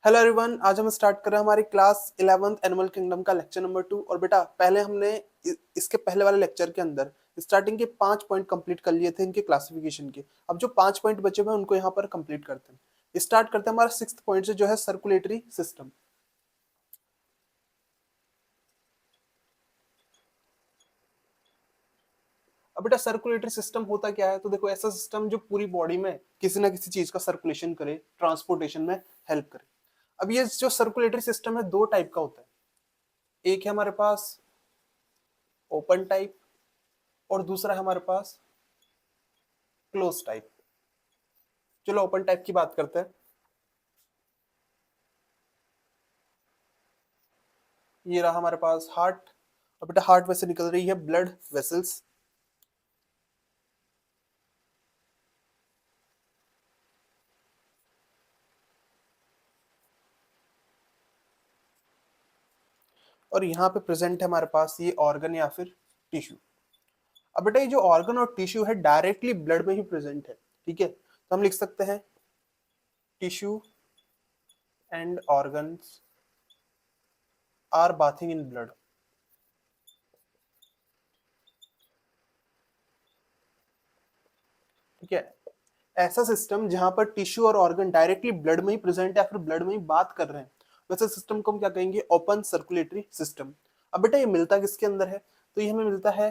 Hello everyone, आज हम start कर रहे हैं हमारी क्लास 11th एनिमल किंगडम का लेक्चर नंबर 2। और बेटा पहले हमने इसके पहले वाले लेक्चर के अंदर स्टार्टिंग के 5 पॉइंट कंप्लीट कर लिए थे इनके क्लासिफिकेशन के। अब जो 5 पॉइंट बचे हुए हैं उनको यहाँ पर कंप्लीट करते हैं। स्टार्ट करते हैं हमारा 6th पॉइंट से, जो है सर्कुलेटरी सिस्टम। अब बेटा सर्कुलेटरी सिस्टम होता क्या है? तो देखो, ऐसा सिस्टम जो पूरी बॉडी में किसी ना किसी चीज का सर्कुलेशन करे, ट्रांसपोर्टेशन में हेल्प करे। अब ये जो सर्कुलेटरी सिस्टम है दो टाइप का होता है। एक है हमारे पास ओपन टाइप और दूसरा है हमारे पास क्लोज टाइप। चलो ओपन टाइप की बात करते हैं। ये रहा हमारे पास हार्ट। और बेटा हार्ट में से निकल रही है ब्लड वेसल्स। और यहाँ पे प्रेजेंट है हमारे पास ये ऑर्गन या फिर टिश्यू। अब बेटा ये जो ऑर्गन और टिश्यू है डायरेक्टली ब्लड में ही प्रेजेंट है, ठीक है। तो हम लिख सकते हैं tissue and organs are bathing in blood. ठीक है। ऐसा सिस्टम जहां पर टिश्यू और ऑर्गन डायरेक्टली ब्लड में ही प्रेजेंट है या फिर ब्लड में ही बात कर रहे हैं, वैसे सिस्टम को हम क्या कहेंगे? Open circulatory system. अब बेटा ये मिलता किसके अंदर है? तो ये हमें मिलता है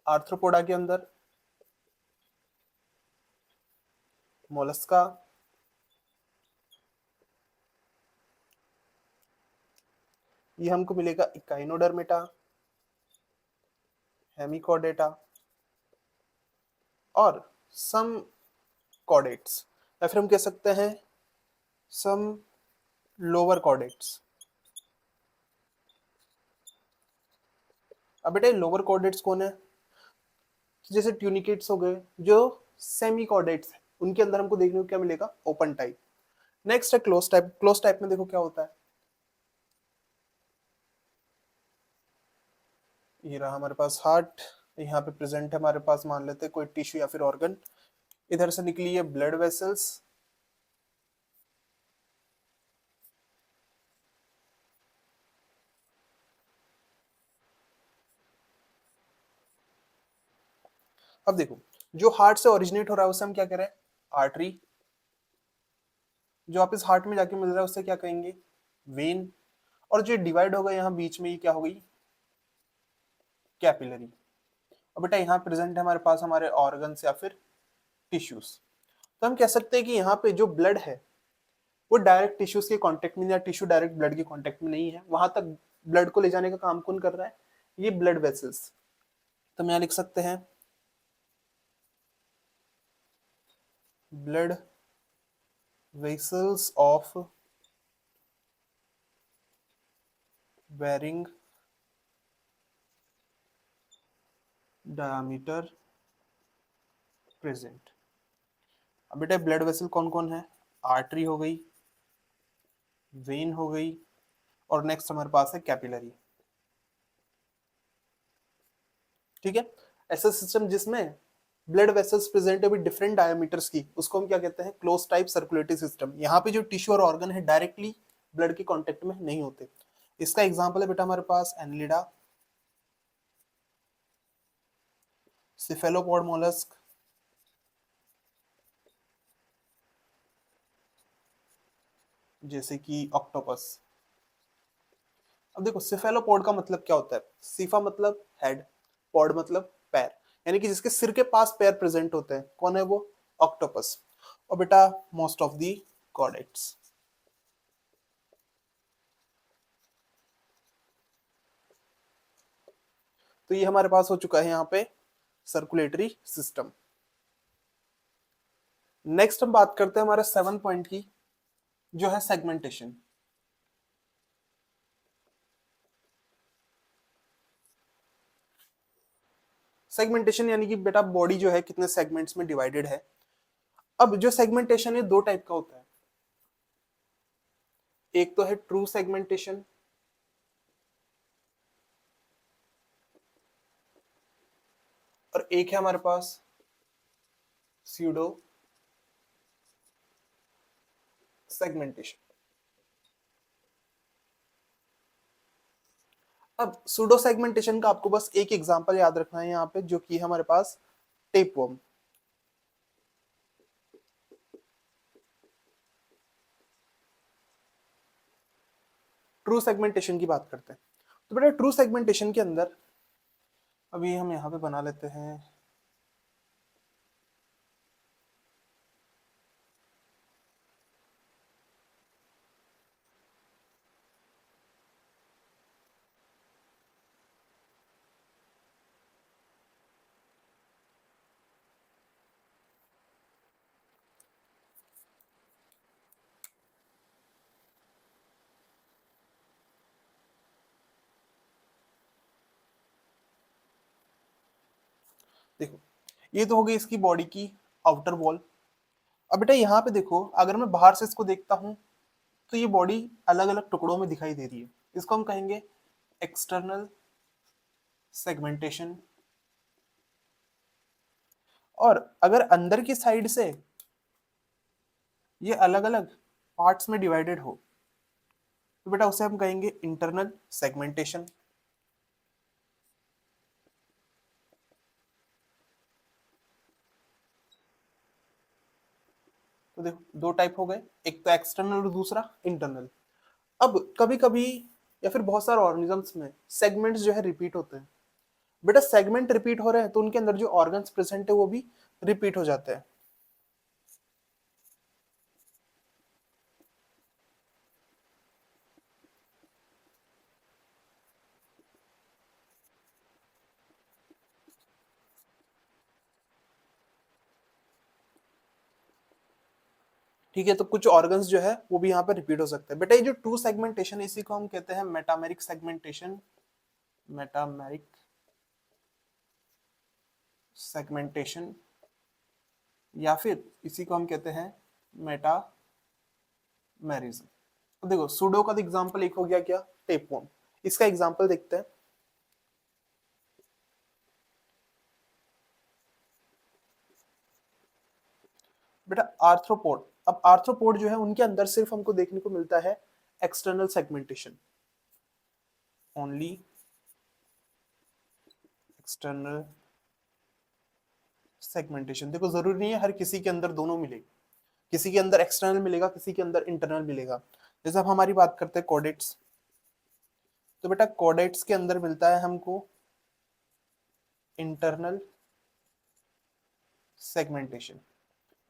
आर्थ्रोपोडा के अंदर, मोलस्का, ये हमको मिलेगा इकाइनोडर्मेटा, हेमिकोडेटा और सम कॉर्डेट्स, या फिर हम कह सकते हैं सम लोअर कॉर्डेट्स। अब बेटा लोअर कॉर्डेट्स कौन है? जैसे ट्यूनिकेट्स हो गए, जो सेमी कॉर्डेट्स है, उनके अंदर हमको देखने को क्या मिलेगा? Open type. नेक्स्ट है क्लोज टाइप। क्लोज टाइप में देखो क्या होता है। ये रहा हमारे पास हार्ट, यहाँ पे प्रेजेंट है हमारे पास, मान लेते हैं कोई टिश्यू या फिर ऑर्गन। इधर से निकली है ब्लड वेसल्स। अब देखो, जो हार्ट से ओरिजिनेट हो रहा है उसे हम क्या कह रहे हैं? आर्टरी। जो आप इस हार्ट में जाके मिल रहा है उससे क्या कहेंगे? वेन। और जो डिवाइड हो गया यहाँ बीच में, ये क्या हो गई? कैपिलरी। और बेटा यहाँ प्रेजेंट है हमारे पास हमारे ऑर्गन्स या फिर टिश्यूज। तो हम कह सकते हैं कि यहाँ पे जो ब्लड है वो डायरेक्ट टिश्यूज के कांटेक्ट में, या टिश्यू डायरेक्ट ब्लड के कांटेक्ट में नहीं है, वहां तक ब्लड को ले जाने का काम कौन कर रहा है? ये ब्लड वेसल्स। तो हम यहाँ लिख सकते हैं blood vessels of varying diameter present. अब बेटा ब्लड वेसल कौन कौन है? आर्टरी हो गई, वेन हो गई, और नेक्स्ट हमारे पास है कैपिलरी। ठीक है। ऐसा सिस्टम जिसमें ब्लड वेसल्स प्रेजेंट है विद डिफरेंट डायमीटर्स की, उसको हम क्या कहते हैं? Close type circulatory system. यहाँ पे जो टिश्यू और ऑर्गन है डायरेक्टली ब्लड के कांटेक्ट में नहीं होते। इसका एग्जांपल है बेटा हमारे पास एनलिडा, सिफेलोपोड मोलस्क, जैसे कि ऑक्टोपस। अब देखो सिफेलोपोड का मतलब क्या होता है? सिफा मतलब हेड, पॉड मतलब पैर, यानी कि जिसके सिर के पास पैर प्रेजेंट होते हैं। कौन है वो? ऑक्टोपस। और बेटा मोस्ट ऑफ दी कॉर्डेट्स। तो ये हमारे पास हो चुका है यहाँ पे सर्कुलेटरी सिस्टम। नेक्स्ट हम बात करते हैं हमारे 7 पॉइंट की, जो है सेगमेंटेशन। सेगमेंटेशन यानी कि बेटा बॉडी जो है कितने सेगमेंट्स में डिवाइडेड है। अब जो सेगमेंटेशन है दो टाइप का होता है। एक तो है ट्रू सेगमेंटेशन, और एक है हमारे पास स्यूडो सेगमेंटेशन। अब सूडो सेगमेंटेशन का आपको बस एक एग्जांपल याद रखना है यहाँ पे, जो कि हमारे पास टेपवर्म। ट्रू सेगमेंटेशन की बात करते हैं। तो बेटा ट्रू सेगमेंटेशन के अंदर अभी हम यहाँ पे बना लेते हैं। देखो ये तो हो गई इसकी बॉडी की आउटर वॉल। अब बेटा यहाँ पे देखो, अगर मैं बाहर से इसको देखता हूँ तो ये बॉडी अलग अलग टुकड़ों में दिखाई दे रही है। इसको हम कहेंगे एक्सटर्नल सेगमेंटेशन। और अगर अंदर की साइड से ये अलग अलग पार्ट्स में डिवाइडेड हो तो बेटा उसे हम कहेंगे इंटरनल सेगमेंटेशन। तो देखो दो टाइप हो गए, एक तो एक्सटर्नल और दूसरा इंटरनल। अब कभी कभी या फिर बहुत सारे ऑर्गेनिजम्स में सेगमेंट्स जो है रिपीट होते हैं। बेटा सेगमेंट रिपीट हो रहे हैं तो उनके अंदर जो ऑर्गन्स प्रेजेंट है वो भी रिपीट हो जाते हैं। ठीक है, तो कुछ ऑर्गन्स जो है वो भी यहाँ पे रिपीट हो सकते हैं। बेटा ये जो टू सेगमेंटेशन, इसी को हम कहते हैं मेटामेरिक सेगमेंटेशन। मेटामेरिक सेगमेंटेशन, या फिर इसी को हम कहते हैं मेटामेरिज्म। तो देखो सूडो का एग्जांपल एक हो गया क्या, टेपवर्म। इसका एग्जांपल देखते हैं। बेटा आर्थ्रोपोड, अब आर्थ्रोपोड जो है उनके अंदर सिर्फ हमको देखने को मिलता है external segmentation, only external segmentation. देखो जरूरी नहीं है हर किसी के अंदर दोनों मिलेगी, किसी के अंदर एक्सटर्नल मिलेगा, किसी के अंदर इंटरनल मिलेगा। जैसे अब हमारी बात करते हैं कॉर्डेट्स, तो बेटा कॉर्डेट्स के अंदर मिलता है हमको इंटरनल सेगमेंटेशन।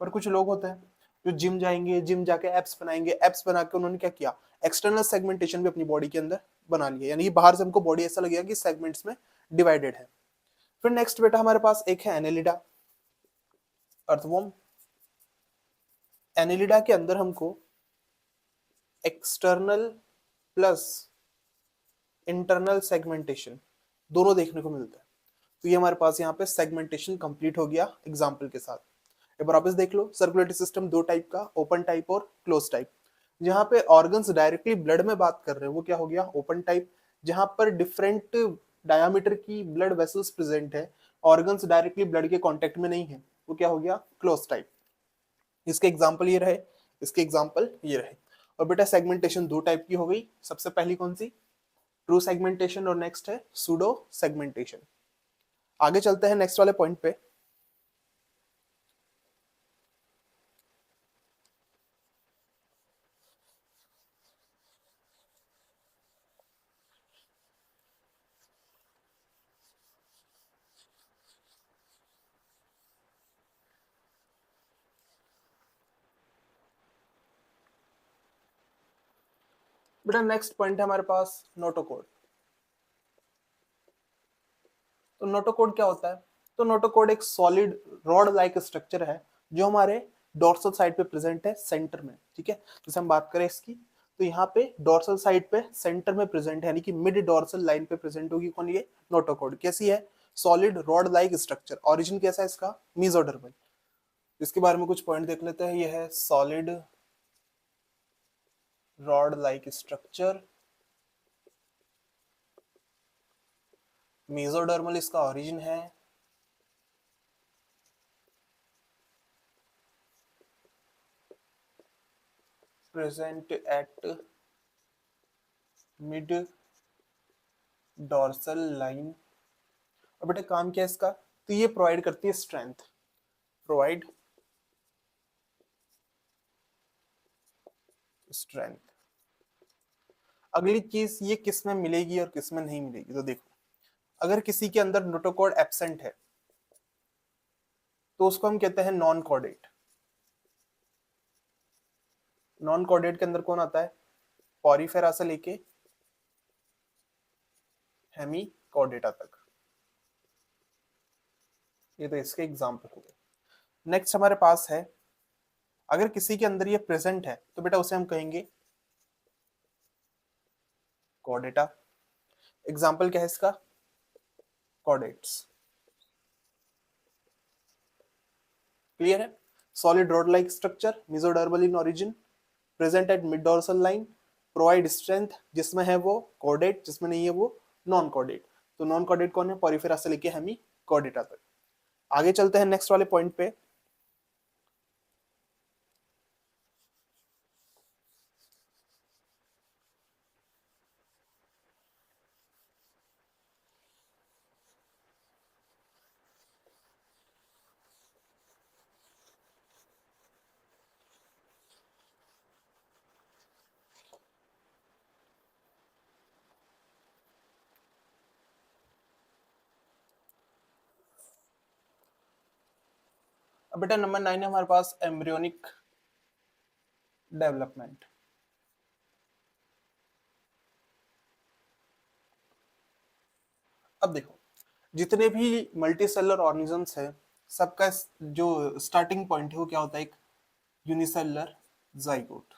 पर कुछ लोग होते हैं जो जिम जाएंगे, जिम जाके एप्स बनाएंगे, एप्स बना के उन्होंने क्या किया, एक्सटर्नल सेगमेंटेशन भी अपनी बॉडी के अंदर बना लिया, यानी कि बाहर से हमको बॉडी ऐसा लगेगा कि सेगमेंट्स में डिवाइडेड है। फिर नेक्स्ट बेटा हमारे पास एक है एनेलिडा, अर्थवॉर्म। एनेलिडा के अंदर हमको एक्सटर्नल प्लस इंटरनल सेगमेंटेशन दोनों देखने को मिलता है। तो ये हमारे पास यहाँ पे सेगमेंटेशन कंप्लीट हो गया एग्जाम्पल के साथ। एक बार वापस देख लो, सर्कुलेटरी सिस्टम दो टाइप का, ओपन टाइप और क्लोज टाइप। जहां पे ऑर्गन्स डायरेक्टली ब्लड में बात कर रहे हैं वो क्या हो गया, ओपन टाइप। जहां पर डिफरेंट डायमीटर की ब्लड वेसल्स प्रेजेंट है, ऑर्गन्स डायरेक्टली ब्लड के कांटेक्ट में नहीं है, वो क्या हो गया, क्लोज टाइप। इसके एग्जाम्पल ये रहे, इसके एग्जाम्पल ये रहे। और बेटा सेगमेंटेशन दो टाइप की हो गई, सबसे पहली कौन सी, ट्रू सेगमेंटेशन, और नेक्स्ट है सूडो सेगमेंटेशन। आगे चलते हैं नेक्स्ट वाले पॉइंट पे। बेटा नेक्स्ट पॉइंट है हमारे पास नोटोकोड। तो नोटोकोड क्या होता है, तो नोटोकोड एक सॉलिड रॉड लाइक स्ट्रक्चर है जो हमारे डोर्सल साइड पे प्रेजेंट है, सेंटर में। ठीक है, जैसे हम बात करें इसकी, तो यहाँ पे डोर्सल साइड पे सेंटर में प्रेजेंट है, यानी कि मिड डोर्सल लाइन पे प्रेजेंट होगी कौन, ये नोटोकोड। कैसी है, solid rod like structure. Origin कैसा है इसका, मीजोडर्मल। इसके बारे में कुछ पॉइंट देख लेते हैं। ये है solid rod like structure, mesodermal इसका ओरिजिन है। Present at mid dorsal line. और बेटा काम क्या है इसका, तो ये प्रोवाइड करती है स्ट्रेंथ, प्रोवाइड स्ट्रेंथ। अगली चीज ये किस में मिलेगी और किस में नहीं मिलेगी, तो देखो अगर किसी के अंदर नोटोकॉर्ड एब्सेंट है तो उसको हम कहते हैं नॉन कॉर्डेट। नॉन कॉर्डेट के अंदर कौन आता है, पॉरीफेरा से लेके हेमी कॉर्डेटा तक। ये तो इसके एग्जाम्पल हो गए। नेक्स्ट हमारे पास है, अगर किसी के अंदर ये प्रेजेंट है तो बेटा उसे हम कहेंगे कॉर्डेटा। एग्जाम्पल क्या है इसका, कॉर्डेट्स। क्लियर है। Solid rod like structure, mesodermal in origin, present at mid dorsal line, provide strength, जिसमें है वो कॉर्डेट, जिसमें नहीं है वो नॉन कॉर्डेट। तो नॉन कॉर्डेट कौन है, पॉरीफेरा से लेके हेमी कॉर्डेटा तक। आगे चलते हैं नेक्स्ट वाले पॉइंट पे। अब बेटा नंबर 9 है हमारे पास एम्ब्रियोनिक डेवलपमेंट। अब देखो जितने भी मल्टी सेलुलर ऑर्गेनिजम्स है, सबका जो स्टार्टिंग पॉइंट है वो क्या होता है, एक यूनिसेलुलर जाइगोट।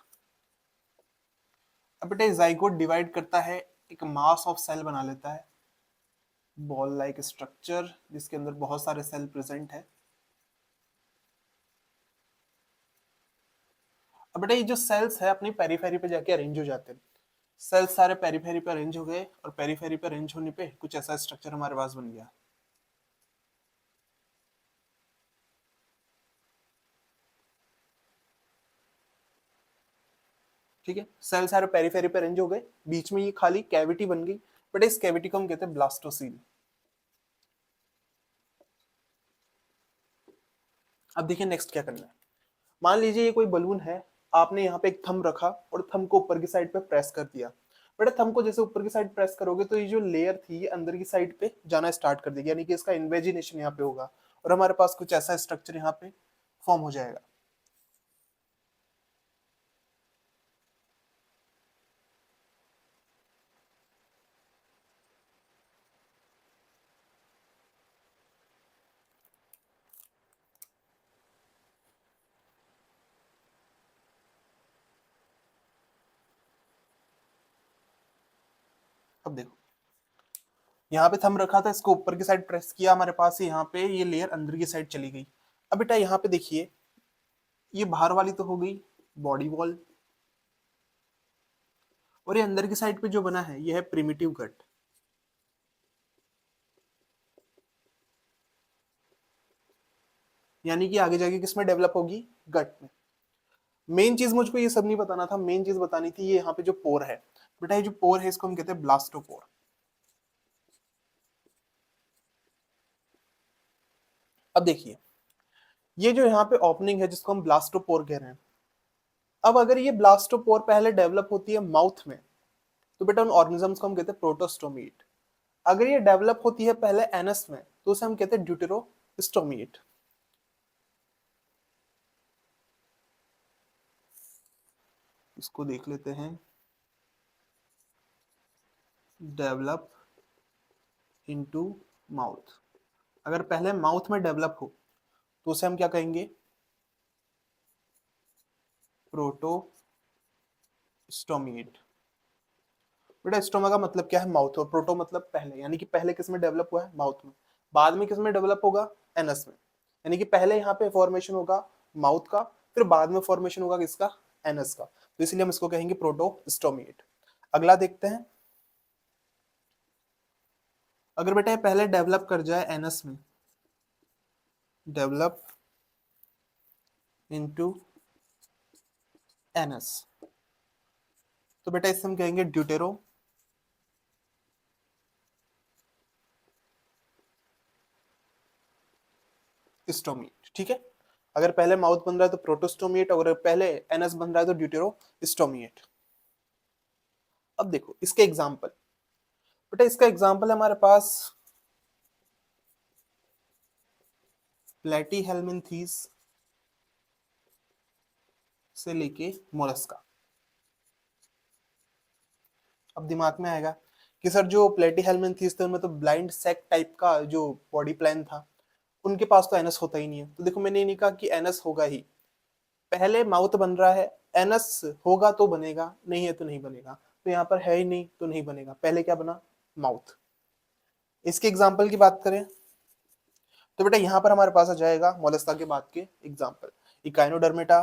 अब बेटा जाइगोट डिवाइड करता है, एक मास ऑफ सेल बना लेता है, बॉल लाइक स्ट्रक्चर जिसके अंदर बहुत सारे सेल प्रेजेंट है। अब बेटा ये जो सेल्स है अपनी पेरीफेरी पे जाके अरेंज हो जाते हैं। सेल्स सारे पेरीफेरी पे अरेंज हो गए और पेरीफेरी पे अरेंज होने पे कुछ ऐसा स्ट्रक्चर हमारे पास बन गया। ठीक है, सेल सारे पेरीफेरी पे अरेंज हो गए, बीच में ये खाली कैविटी बन गई, बट इस कैविटी को हम कहते हैं ब्लास्टोसील। अब देखिए नेक्स्ट क्या करना है। मान लीजिए ये कोई बलून है, आपने यहाँ पे एक थंब रखा और थंब को ऊपर की साइड पे प्रेस कर दिया। बेटा थंब को जैसे ऊपर की साइड प्रेस करोगे तो ये जो लेयर थी ये अंदर की साइड पे जाना स्टार्ट कर देगी, यानी कि इसका इन्वेजिनेशन यहाँ पे होगा और हमारे पास कुछ ऐसा स्ट्रक्चर यहाँ पे फॉर्म हो जाएगा। अब देखो यहाँ पे थंब रखा था, इसको ऊपर की साइड प्रेस किया, हमारे पास यहाँ पे ये लेयर अंदर की साइड चली गई। अब बेटा यहाँ पे देखिए ये बाहर वाली तो हो गई बॉडी वॉल, और ये अंदर की साइड पे जो बना है ये है प्रिमिटिव गट। यानी कि आगे जाके किसमें डेवलप होगी, गट में। मेन चीज मुझको ये सब नहीं बताना था, मेन चीज बतानी थी ये यहाँ पे जो पोर है। बेटा ये जो पोर है इसको हम कहते हैं ब्लास्टोपोर। अब देखिए ये जो यहाँ पे ओपनिंग है जिसको हम ब्लास्टोपोर कह रहे हैं, अब अगर ये ब्लास्टोपोर पहले डेवलप होती है माउथ में तो बेटा उन ऑर्गेनिजम्स को हम कहते हैं प्रोटोस्टोमीट। अगर ये डेवलप होती है पहले एनस में तो उसे हम कहते हैं ड्यूटेरोस्टोमीट। इसको देख लेते हैं, डेवलप इनटू माउथ। अगर पहले माउथ में डेवलप हो तो उसे हम क्या कहेंगे, प्रोटोस्टोमीट। बेटा स्टोमा का मतलब क्या है, माउथ, और प्रोटो मतलब पहले, यानी कि पहले किस में डेवलप हुआ है, माउथ में। बाद में किस में डेवलप होगा, एनस में। यानी कि पहले यहाँ पे फॉर्मेशन होगा माउथ का, फिर बाद में फॉर्मेशन होगा किसका, एनस का। तो इसलिए हम इसको कहेंगे प्रोटोस्टोमीट। अगला देखते हैं, अगर बेटा ये पहले डेवलप कर जाए एनस में, डेवलप इनटू एनस, तो बेटा इसे हम कहेंगे ड्यूटेरो स्टोमिएट। ठीक है, अगर पहले माउथ बन रहा है तो प्रोटोस्टोमिएट, अगर पहले एनस बन रहा है तो ड्यूटेरो स्टोमिएट। अब देखो इसके एग्जाम्पल, बेटा इसका एग्जाम्पल है हमारे पास प्लेटीहेल्मिन्थीस से लेके मोलस्का। अब दिमाग में आएगा कि सर जो प्लेटीहेल्मिन्थीस थे उनमें तो ब्लाइंड सेक टाइप का जो बॉडी प्लान था, उनके पास तो एनस होता ही नहीं है। तो देखो मैंने नहीं कहा कि एनस होगा ही, पहले माउथ बन रहा है, एनस होगा तो बनेगा, नहीं है तो नहीं बनेगा। तो यहाँ पर है ही नहीं तो नहीं बनेगा, पहले क्या बना, माउथ। इसके एग्जाम्पल की बात करें तो बेटा यहाँ पर हमारे पास आ जाएगा मोलस्का के बाद के एग्जाम्पल, इकाइनोडर्मेटा,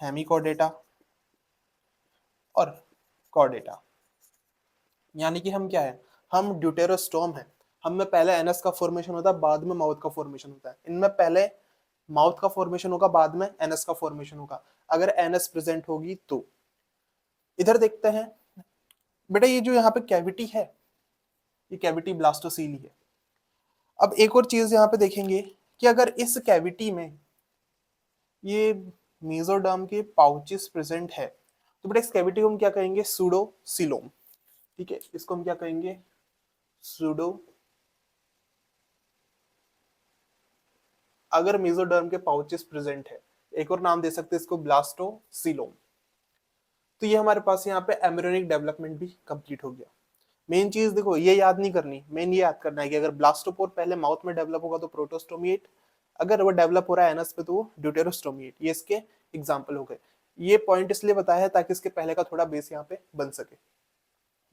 हेमिकोडेटा और कॉर्डेटा। यानी कि हम क्या है, हम ड्यूटेरोस्टोम है, हम में पहले एनस का फॉर्मेशन होता है, बाद में माउथ का फॉर्मेशन होता है। इनमें पहले माउथ का फॉर्मेशन होगा, बाद में एनस का फॉर्मेशन होगा, अगर एनस प्रेजेंट होगी तो। इधर देखते हैं बेटा, ये जो यहाँ पे कैविटी है, ये कैविटी ब्लास्टोसीली है। अब एक और चीज यहाँ पे देखेंगे कि अगर इस कैविटी में ये मेसोडर्म के पाउचेस प्रेजेंट है तो बेटा इस कैविटी को हम क्या कहेंगे, सूडोसीलोम। ठीक है, इसको हम क्या कहेंगे, सूडो। अगर मेसोडर्म के पाउचेस प्रेजेंट है, एक और नाम दे सकते हैं इसको, ब्लास्टोसीलोम। तो ये हमारे पास यहाँ पे एम्ब्रियोनिक डेवलपमेंट भी कंप्लीट हो गया। मेन चीज देखो ये याद नहीं करनी, मेन ये याद करना है कि अगर ब्लास्टोपोर पहले माउथ में डेवलप होगा तो प्रोटोस्टोमिएट, अगर वो डेवलप हो रहा है एनस पे तो वो ड्यूटेरोस्टोमिएट। ये इसके एग्जाम्पल हो गए। ये पॉइंट इसलिए बताया है ताकि इसके पहले का थोड़ा बेस यहाँ पे बन सके।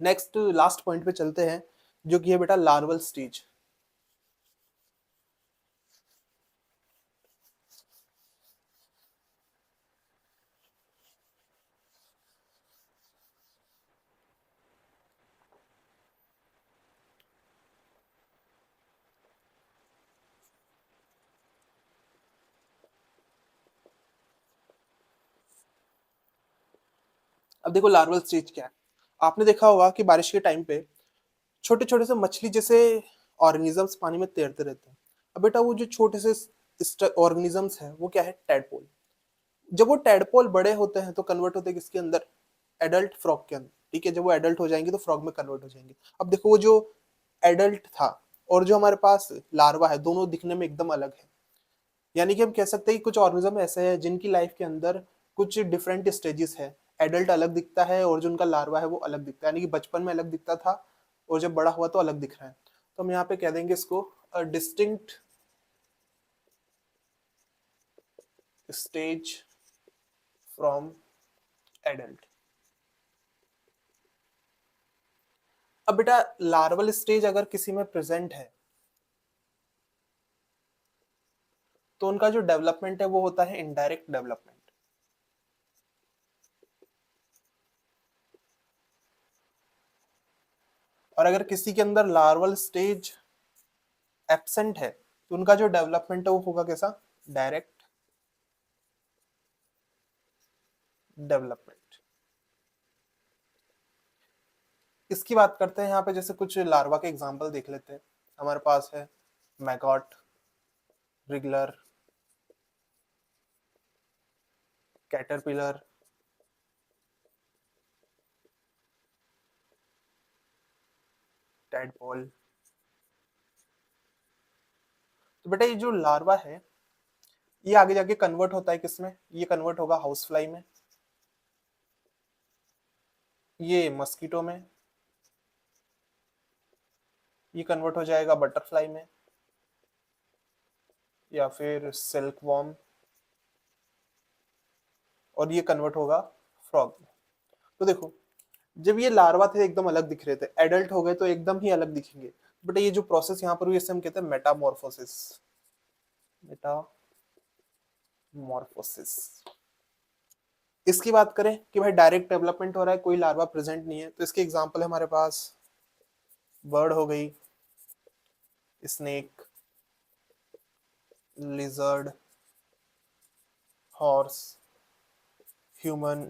नेक्स्ट लास्ट पॉइंट पे चलते हैं, जो कि है बेटा लार्वल स्टेज। अब देखो लार्वल स्टेज क्या है, आपने देखा होगा कि बारिश के टाइम पे छोटे छोटे से मछली जैसे ऑर्गेनिजम्स पानी में तैरते रहते हैं। अब बेटा वो जो छोटे से ऑर्गेनिजम्स है वो क्या है, टैडपोल। जब वो टैडपोल बड़े होते हैं तो कन्वर्ट होते हैं किसके अंदर, एडल्ट फ्रॉग के अंदर। ठीक है, जब वो एडल्ट हो जाएंगे तो फ्रॉग में कन्वर्ट हो जाएंगे। अब देखो वो जो एडल्ट था और जो हमारे पास लार्वा है, दोनों दिखने में एकदम अलग है। यानी कि हम कह सकते हैं कि कुछ ऑर्गेनिज्म ऐसे हैं जिनकी लाइफ के अंदर कुछ डिफरेंट स्टेजेस है। एडल्ट अलग दिखता है और जो उनका लार्वा है वो अलग दिखता है, यानी कि बचपन में अलग दिखता था और जब बड़ा हुआ तो अलग दिख रहा है। तो हम यहाँ पे कह देंगे इसको डिस्टिंक्ट स्टेज फ्रॉम एडल्ट। अब बेटा लार्वल स्टेज अगर किसी में प्रेजेंट है तो उनका जो डेवलपमेंट है वो होता है इनडायरेक्ट डेवलपमेंट। और अगर किसी के अंदर लार्वल स्टेज एब्सेंट है तो उनका जो डेवलपमेंट है वो होगा कैसा, डायरेक्ट डेवलपमेंट। इसकी बात करते हैं यहाँ पे, जैसे कुछ लार्वा के एग्जांपल देख लेते हैं। हमारे पास है मैगॉट, रिगलर, कैटरपिलर, टैडपोल। तो बेटा ये जो लार्वा है ये आगे जाके कन्वर्ट होता है किसमें, ये कन्वर्ट होगा हाउस फ्लाई में, ये मस्कीटो में, ये कन्वर्ट हो जाएगा बटरफ्लाई में, या फिर सिल्क वॉर्म, और ये कन्वर्ट होगा फ्रॉग में। तो देखो जब ये लार्वा थे एकदम अलग दिख रहे थे, एडल्ट हो गए तो एकदम ही अलग दिखेंगे। बट ये जो प्रोसेस यहाँ पर हुई इसे हम कहते हैं मेटामॉर्फोसिस। मेटामॉर्फोसिस। इसकी बात करें कि भाई डायरेक्ट डेवलपमेंट हो रहा है, कोई लार्वा प्रेजेंट नहीं है, तो इसके एग्जांपल है हमारे पास बर्ड हो गई, स्नेक, लिजर्ड, हॉर्स, ह्यूमन।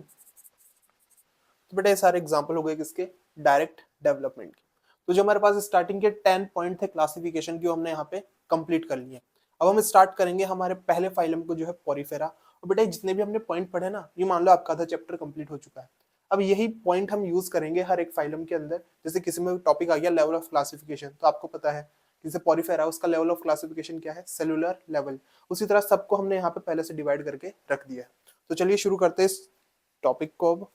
तो बेटा ये सारे एग्जांपल हो गए किसके, डायरेक्ट डेवलपमेंट के। तो जो हमारे पास स्टार्टिंग के 10 पॉइंट थे क्लासिफिकेशन की, हमने यहाँ पे कंप्लीट कर लिए। अब हम स्टार्ट करेंगे हमारे पहले फाइलम को जो है पोरिफेरा। और बेटा जितने भी हमने पॉइंट पढ़े ना, ये मान लो आपका आधा चैप्टर कंप्लीट हो चुका है। अब यही पॉइंट हम यूज करेंगे हर एक फाइलम के अंदर। जैसे किसी में टॉपिक आ गया लेवल ऑफ क्लासिफिकेशन, तो आपको पता है जैसे पोरिफेरा उसका लेवल ऑफ क्लासिफिकेशन क्या है, सेलुलर लेवल। उसी तरह सबको हमने यहाँ पे पहले से डिवाइड करके रख दिया है। तो चलिए शुरू करते हैं इस टॉपिक को अब।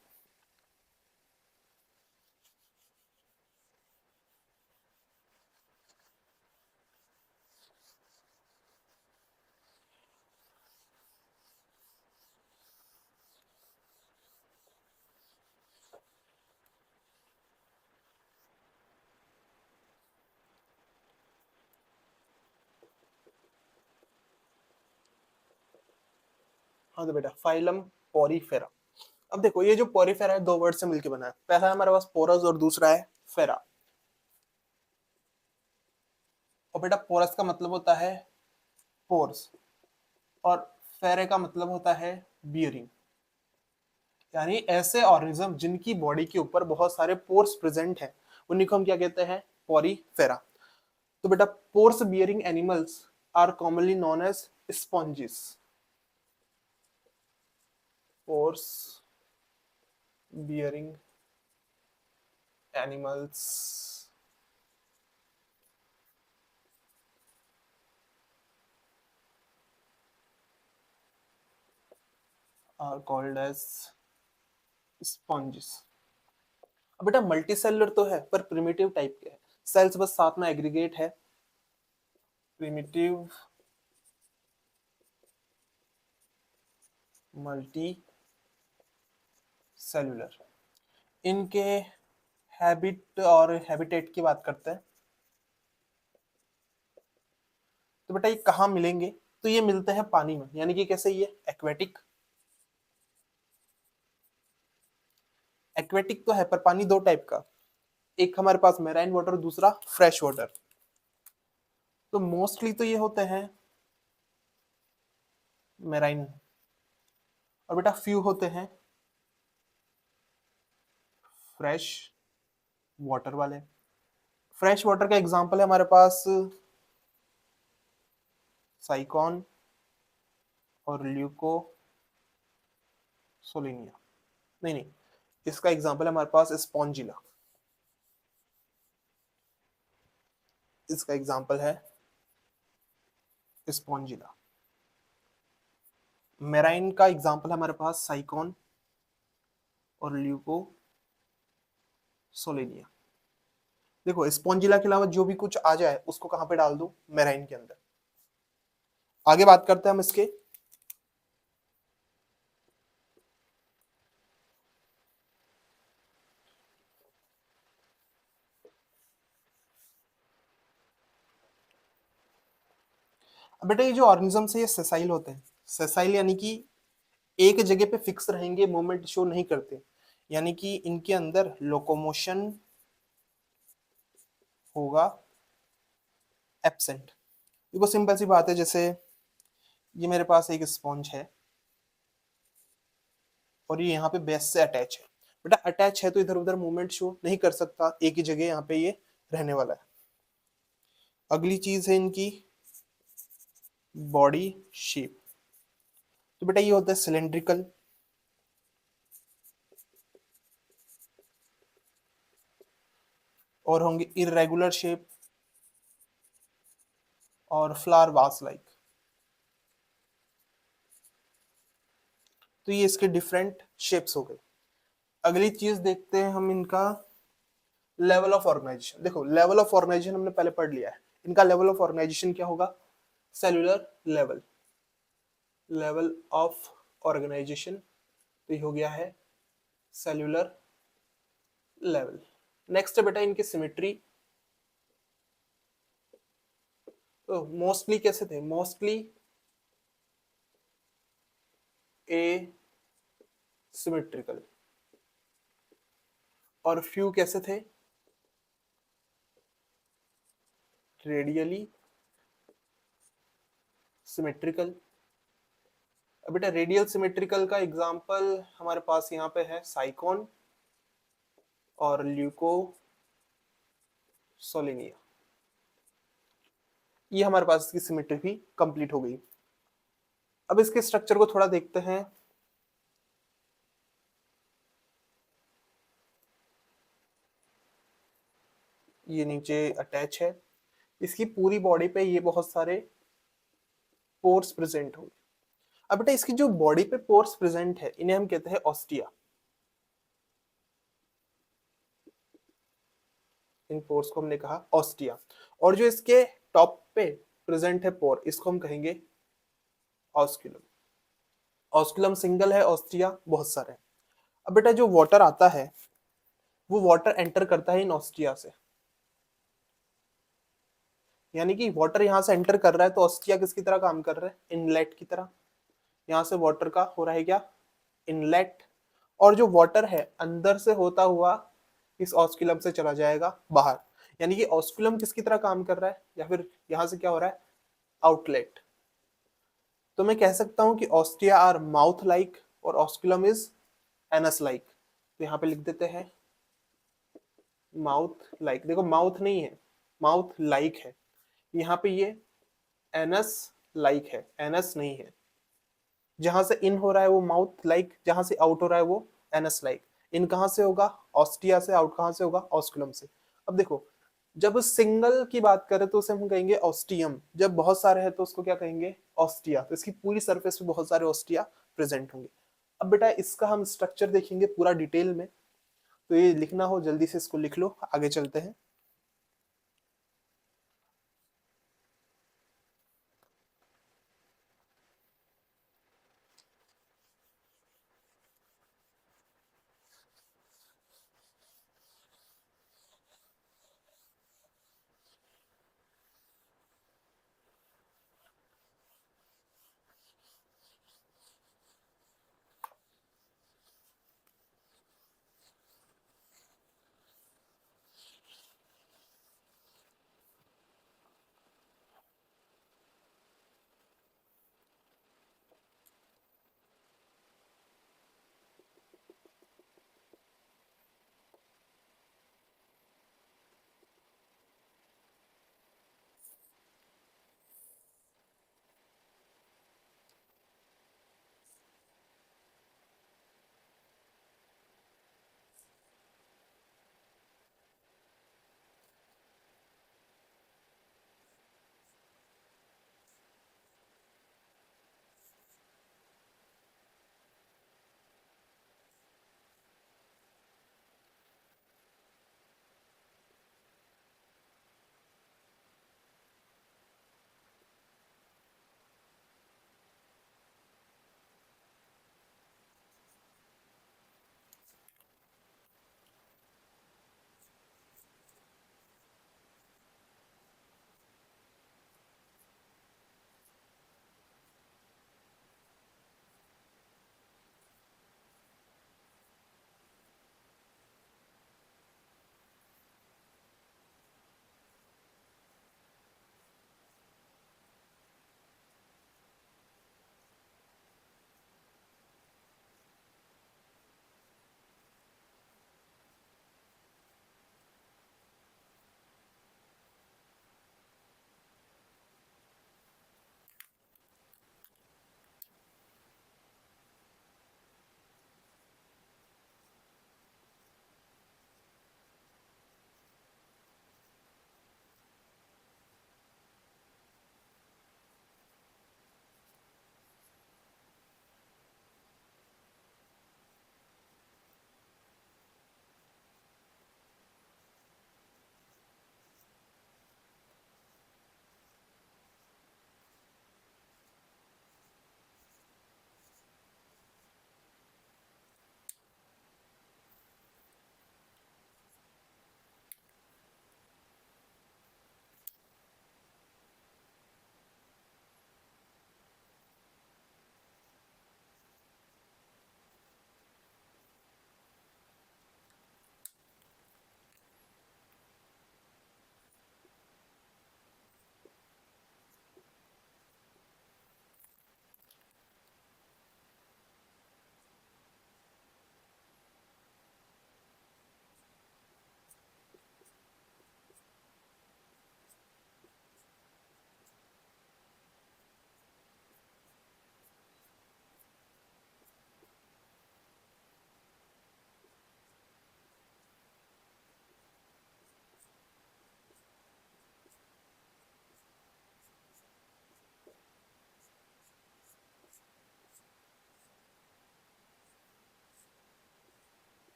हाँ तो बेटा फाइलम पोरिफेरा। अब देखो ये जो पोरिफेरा है दो वर्ड से मिलकर बना है। पहला है हमारे पास पोरस और दूसरा है फेरा। और बेटा पोरस का मतलब होता है पोर्स, और फेरे का मतलब होता है बियरिंग। यानी ऐसे ऑर्गेनिज्म जिनकी बॉडी के ऊपर बहुत सारे पोर्स प्रेजेंट है, उन्हीं को हम क्या कहते हैं, पोरीफेरा। तो बेटा pores bearing animals are commonly known as sponges. Pores bearing animals are called as sponges. अब बेटा मल्टी सेलुलर तो है पर प्रिमिटिव टाइप के है। सेल्स बस साथ में एग्रीगेट है, प्रिमिटिव मल्टी सेलुलर। इनके हैबिट और हैबिटेट की बात करते हैं। तो बेटा ये कहाँ मिलेंगे, तो ये मिलते हैं पानी में। यानी कि कैसे, ये एक्वेटिक, एक्वेटिक तो है पर पानी दो टाइप का, एक हमारे पास मेराइन वाटर, दूसरा फ्रेश वाटर। तो मोस्टली तो ये होते हैं मेराइन, और बेटा फ्यू होते हैं फ्रेश वाटर वाले। फ्रेश वाटर का एग्जांपल है हमारे पास साइकॉन और ल्यूको सोलिनिया। नहीं नहीं, इसका एग्जांपल है हमारे पास स्पॉन्जिला। इसका एग्जांपल है स्पॉन्जिला। मेराइन का एग्जांपल है हमारे पास साइकॉन और ल्यूको सोलिनिया। देखो स्पॉन्जिला के अलावा जो भी कुछ आ जाए उसको कहां पे डाल दो, मेराइन के अंदर। आगे बात करते हैं हम इसके। अब बेटा ये जो ऑर्गेनिजम्स है ये सेसाइल होते हैं। सेसाइल यानी कि एक जगह पे फिक्स रहेंगे, मूवमेंट शो नहीं करते। यानी कि इनके अंदर लोकोमोशन होगा एब्सेंट। देखो सिंपल सी बात है, जैसे ये मेरे पास एक स्पॉन्ज है और ये यहाँ पे बेस से अटैच है। बेटा अटैच है तो इधर उधर मूवमेंट शो नहीं कर सकता, एक ही जगह यहाँ पे ये रहने वाला है। अगली चीज है इनकी बॉडी शेप। तो बेटा ये होता है सिलेंड्रिकल, और होंगे इरेगुलर शेप और फ्लावर वास लाइक। तो ये इसके डिफरेंट शेप्स हो गए। अगली चीज देखते हैं हम इनका लेवल ऑफ ऑर्गेनाइजेशन। देखो लेवल ऑफ ऑर्गेनाइजेशन हमने पहले पढ़ लिया है। इनका लेवल ऑफ ऑर्गेनाइजेशन क्या होगा, cellular level, level of organisation. तो ये हो गया है सेलुलर लेवल। नेक्स्ट है बेटा इनकी सिमेट्री। तो मोस्टली कैसे थे, मोस्टली ए सिमेट्रिकल, और फ्यू कैसे थे, रेडियली सिमेट्रिकल। अब बेटा रेडियल सिमेट्रिकल का एग्जांपल हमारे पास यहाँ पे है साइकोन और ल्यूकोसोलिनिया। ये हमारे पास इसकी सिमेट्री भी कंप्लीट हो गई। अब इसके स्ट्रक्चर को थोड़ा देखते हैं। ये नीचे अटैच है, इसकी पूरी बॉडी पे ये बहुत सारे पोर्स प्रेजेंट होंगे। अब बेटा इसकी जो बॉडी पे पोर्स प्रेजेंट है इन्हें हम कहते हैं ऑस्टिया। इन पोर्स को हमने कहा ऑस्टिया। और जो इसके टॉप पे प्रेजेंट है पोर, इसको हम कहेंगे ऑस्कुलम। ऑस्कुलम सिंगल है, ऑस्टिया बहुत सारे हैं। अब बेटा जो वाटर आता है वो वाटर एंटर करता है इन ऑस्टिया से, यानी कि वाटर यहाँ से एंटर कर रहा है तो ऑस्टिया किसकी तरह काम कर रहा है, इनलेट की तरह। यहाँ से वाटर का हो रहा है क्या, इनलेट। और जो वाटर है अंदर से होता हुआ इस ऑस्कुलम से चला जाएगा बाहर, यानी कि ऑस्कुलम किसकी तरह काम कर रहा है, या फिर यहाँ से क्या हो रहा है, आउटलेट। तो मैं कह सकता हूं कि ऑस्टिया आर माउथ लाइक और ऑस्कुलम इज एनस लाइक। तो यहाँ पे लिख देते हैं माउथ लाइक। देखो माउथ नहीं है, माउथ लाइक है। यहाँ पे ये एनस लाइक है, एनस नहीं है। जहां से इन हो रहा है वो माउथ लाइक, जहां से आउट हो रहा है वो एनस लाइक। इन कहां से होगा, ऑस्टिया से। आउट कहां से होगा, ऑस्कुलम से। अब देखो जब सिंगल की बात करें तो उसे हम कहेंगे ऑस्टियम, जब बहुत सारे हैं तो उसको क्या कहेंगे, ऑस्टिया। तो इसकी पूरी सरफेस पे बहुत सारे ऑस्टिया प्रेजेंट होंगे। अब बेटा इसका हम स्ट्रक्चर देखेंगे पूरा डिटेल में, तो ये लिखना हो जल्दी से इसको लिख लो, आगे चलते हैं।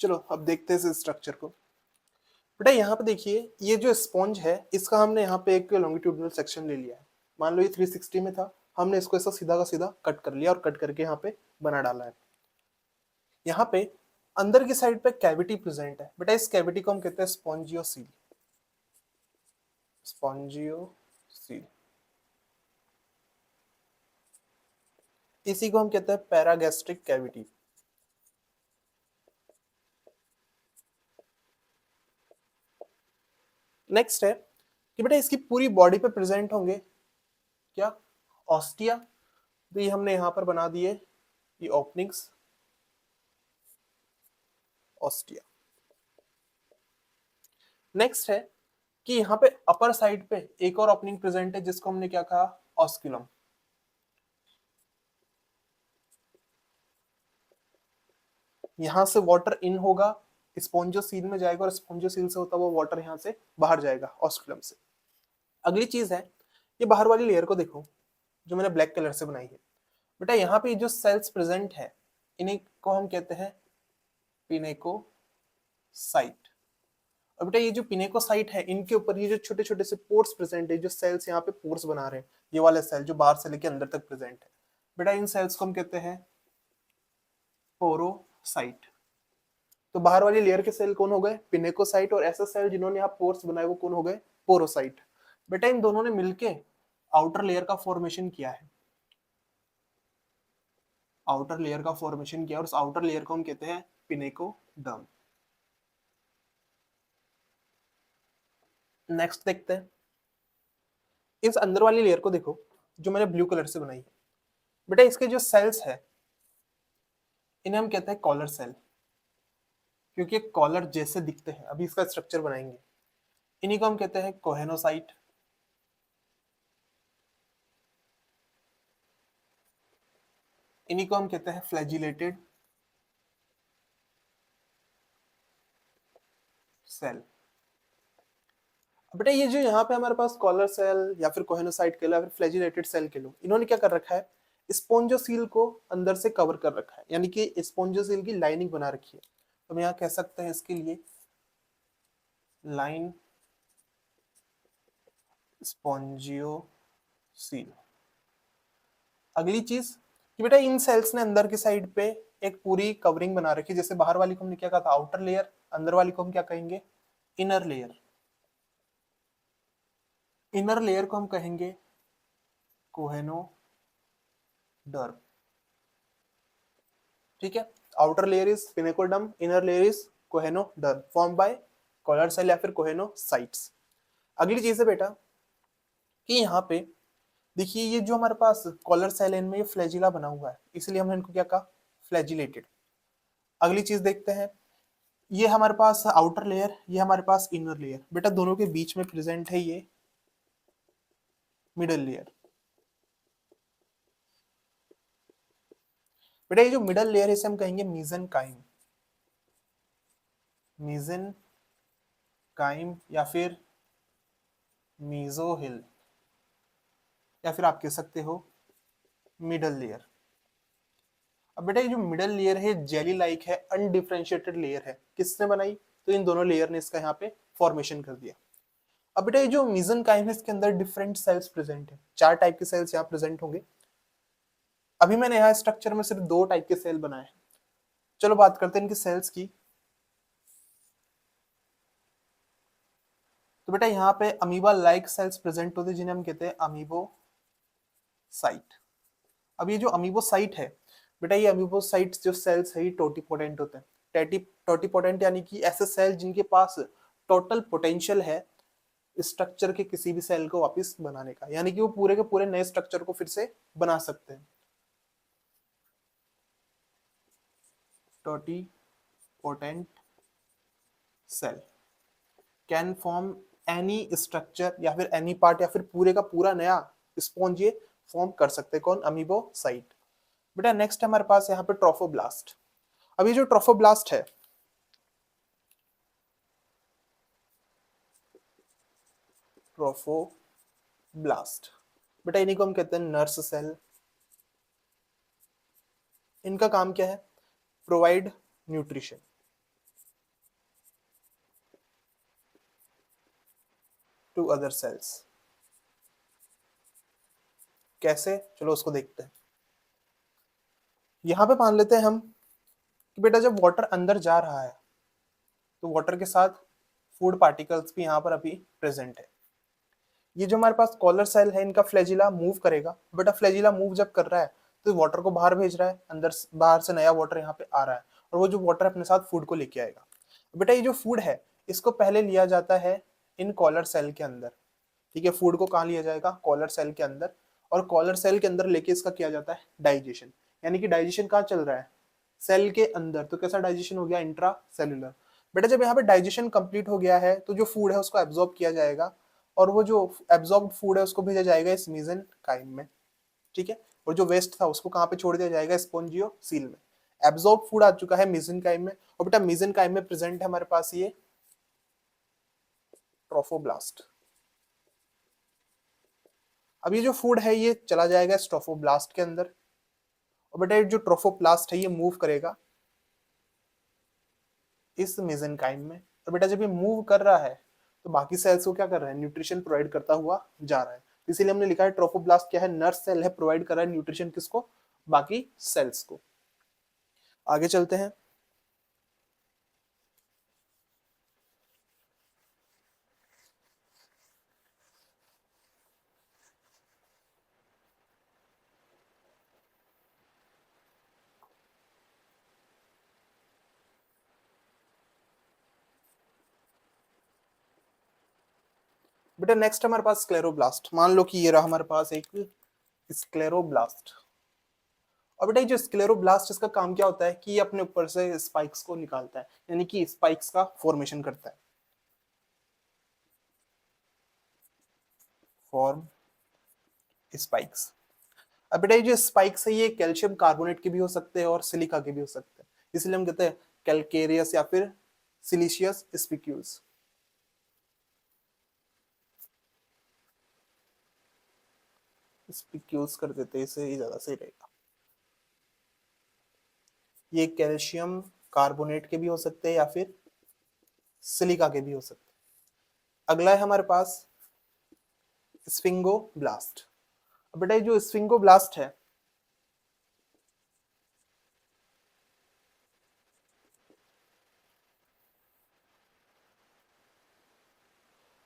चलो अब देखते हैं इस स्ट्रक्चर को। बेटा यहाँ पे देखिए, ये जो स्पॉन्ज है इसका हमने यहाँ पे एक लॉन्गिट्यूडिनल सेक्शन ले लिया है। मान लो ये 360 में था, हमने इसको ऐसा सीधा का सीधा कट कर लिया और कट करके यहाँ पे बना डाला है। यहाँ पे अंदर की साइड पे कैविटी प्रेजेंट है। बेटा इस कैविटी को हम कहते हैं स्पॉन्जियोसील। स्पॉन्जियोसील, इसी को हम कहते हैं पैरागैस्ट्रिक कैविटी। नेक्स्ट है कि बेटा इसकी पूरी बॉडी पे प्रेजेंट होंगे क्या, ऑस्टिया। तो ये हमने यहाँ पर बना दिए ये ओपनिंग्स, ऑस्टिया। नेक्स्ट है कि यहाँ पे अपर साइड पे एक और ओपनिंग प्रेजेंट है जिसको हमने क्या कहा, ऑस्क्यूलम। यहां से वाटर इन होगा, स्पॉन्जियोसील में जाएगा और स्पॉन्जियोसील से होता हुआ वाटर यहाँ से बाहर जाएगा ऑस्क्यूलम से। अगली चीज है, ये बाहर वाली लेयर को देखो जो मैंने ब्लैक कलर से बनाई है। बेटा यहाँ पे जो सेल्स प्रेजेंट है इन्हीं को हम कहते हैं पिनेकोसाइट। और बेटा ये जो पिनेकोसाइट है इनके ऊपर ये जो छोटे छोटे से पोर्स प्रेजेंट है, जो सेल्स यहाँ पे पोर्स बना रहे हैं, ये वाले सेल जो बाहर से लेके अंदर तक प्रेजेंट है, बेटा इन सेल्स को हम कहते हैं पोरोसाइट। तो बाहर वाली लेयर के सेल कौन हो गए, पिनेकोसाइट, और ऐसे सेल जिन्होंने यहाँ पोर्स बनाए वो कौन हो गए, पोरोसाइट। बेटा इन दोनों ने मिलके आउटर लेयर का फॉर्मेशन किया है, आउटर लेयर का फॉर्मेशन किया और उस आउटर लेयर को हम कहते हैं पिनेकोडर्म। नेक्स्ट देखते हैं, इस अंदर वाली लेयर को देखो जो मैंने ब्लू कलर से बनाई है। बेटा इसके जो सेल्स है इन्हें हम कहते हैं कॉलर सेल, क्योंकि कॉलर जैसे दिखते हैं। अभी इसका स्ट्रक्चर बनाएंगे, इन्हीं को हम कहते हैं कोहेनोसाइट। इन्हीं को हम कहते हैं फ्लैजिलेटेड सेल। बेटा ये जो यहाँ पे हमारे पास कॉलर सेल या फिर कोहेनोसाइट के लो या फिर फ्लैजिलेटेड सेल के लो, इन्होंने क्या कर रखा है, स्पॉन्जियोसील को अंदर से कवर कर रखा है, यानी कि स्पॉन्जियोसील की लाइनिंग बना रखी है। तो हम यहाँ कह सकते हैं इसके लिए लाइन स्पॉन्जियोसील। अगली चीज कि बेटा इन सेल्स ने अंदर की साइड पे एक पूरी कवरिंग बना रखी है। जैसे बाहर वाली को हमने क्या कहा था, आउटर लेयर, अंदर वाली को हम क्या कहेंगे, इनर लेयर। इनर लेयर को हम कहेंगे कोहेनोडर्म। ठीक है, outer layer is pinacoderm, inner layer is choanoderm, form by collar cell या फिर कोहेनोसाइट्स। अगली चीज है बेटा कि यहाँ पे देखिए ये जो हमारे पास कॉलर सेल इनमें ये फ्लैजिला बना हुआ है, इसलिए हमने इनको क्या कहा, फ्लैजिलेटेड। अगली चीज देखते हैं, ये हमारे पास आउटर लेयर, ये हमारे पास इनर लेयर। बेटा दोनों के बीच में प्रेजेंट है ये मिडल लेयर। बेटा ये जो मिडल लेयर है इसे हम कहेंगे मीजेनकाइम। मीजेनकाइम या फिर मीजोहिल, या फिर आप कह सकते हो मिडल लेयर। अब बेटा ये जो मिडल लेयर है जेली लाइक है, अनडिफरेंशिएटेड लेयर है। किसने बनाई, तो इन दोनों लेयर ने इसका यहाँ पे फॉर्मेशन कर दिया। अब बेटा ये जो मीजेनकाइम है इसके अंदर डिफरेंट सेल्स प्रेजेंट है, 4 टाइप के सेल्स यहाँ प्रेजेंट होंगे। अभी मैंने यहाँ स्ट्रक्चर में सिर्फ 2 टाइप के सेल बनाए हैं। चलो बात करते हैं इनकी सेल्स की। तो बेटा यहाँ पे अमीबा लाइक सेल्स प्रेजेंट होते हैं जिन्हें हम कहते हैं अमीबोसाइट। अब ये जो अमीबोसाइट है बेटा, ये अमीबोसाइट जो सेल्स है ये टोटीपोटेंट होते हैं। टोटीपोटेंट यानी कि ऐसे सेल जिनके पास टोटल पोटेंशियल है स्ट्रक्चर के किसी भी सेल को वापस बनाने का, यानी कि वो पूरे के पूरे नए स्ट्रक्चर को फिर से बना सकते हैं। Totipotent cell can form any structure या फिर एनी पार्ट या फिर पूरे का पूरा नया स्पॉन्ज ये फॉर्म कर सकते हैं। कौन, अमीबोसाइट। बेटा नेक्स्ट हमारे पास यहाँ पे ट्रोफोब्लास्ट। अब ये जो ट्रोफोब्लास्ट है, ट्रोफोब्लास्ट बेटा इन्हीं को हम कहते हैं नर्स सेल। इनका काम क्या है, provide nutrition. To other cells. कैसे, चलो उसको देखते हैं। यहाँ पे मान लेते हैं हम कि बेटा जब वाटर अंदर जा रहा है तो वाटर के साथ फूड पार्टिकल्स भी यहाँ पर अभी प्रेजेंट है। ये जो हमारे पास कॉलर सेल है, इनका फ्लैजिला मूव करेगा। बेटा फ्लैजिला मूव जब कर रहा है तो वाटर को बाहर भेज रहा है, बाहर से नया वाटर यहाँ पे आ रहा है, और वो जो वाटर अपने साथ फूड को लेके आएगा। बेटा ये जो फूड है इसको पहले लिया जाता है इन कॉलर सेल के अंदर। ठीक है, फूड को कहाँ लिया जाएगा, कॉलर सेल के अंदर, और कॉलर सेल के अंदर लेके इसका किया जाता है डाइजेशन। यानी कि डाइजेशन कहाँ चल रहा है, सेल के अंदर। तो कैसा डाइजेशन हो गया, इंट्रा सेलुलर। बेटा जब यहाँ पे डाइजेशन कंप्लीट हो गया है तो जो फूड है उसको एब्जॉर्ब किया जाएगा, और वो जो एब्जॉर्ब फूड है उसको भेजा जाएगा इस मेसेनकाइम में। ठीक है, और जो वेस्ट था उसको कहाँ पे छोड़ दिया जाएगा, स्पोंजियोसील में। एब्जॉर्ब फूड आ चुका है मेसेनकाइम में, और बेटा मेसेनकाइम में प्रेजेंट है हमारे पास ये ट्रोफोब्लास्ट। अब ये जो फूड है ये चला जाएगा ट्रोफोब्लास्ट के अंदर, और बेटा ये जो ट्रोफोप्लास्ट है ये मूव करेगा इस मेसेनकाइम में। और बेटा जब ये मूव कर रहा है तो बाकी सेल्स को क्या कर रहा है, न्यूट्रिशन प्रोवाइड करता हुआ जा रहा है। इसीलिए हमने लिखा है ट्रोफोब्लास्ट क्या है, नर्स सेल है, प्रोवाइड कर रहा है न्यूट्रिशन किसको, बाकी सेल्स को। आगे चलते हैं। बेटा नेक्स्ट हमारे पास स्क्लेरोब्लास्ट। मान लो कि ये रहा हमारे पास एक स्क्लेरोब्लास्ट। और बेटा ये जो स्क्लेरोब्लास्ट इसका काम क्या होता है कि ये अपने ऊपर से स्पाइक्स को निकालता है, यानी कि स्पाइक्स का फॉर्मेशन करता है। Form spikes. अब बेटा ये जो स्पाइक्स है ये कैल्शियम कार्बोनेट के भी हो सकते हैं और सिलिका के भी हो सकते हैं, इसलिए हम कहते हैं कैलकेरियस या फिर सिलिशियस स्पिक्यूल्स। स्पिक्यूल्स कर देते हैं, इसे ज्यादा सही रहेगा। ये कैल्शियम कार्बोनेट के भी हो सकते हैं या फिर सिलिका के भी हो सकते हैं। अगला है हमारे पास स्फिंगोब्लास्ट। अब बेटा ये जो स्फिंगोब्लास्ट है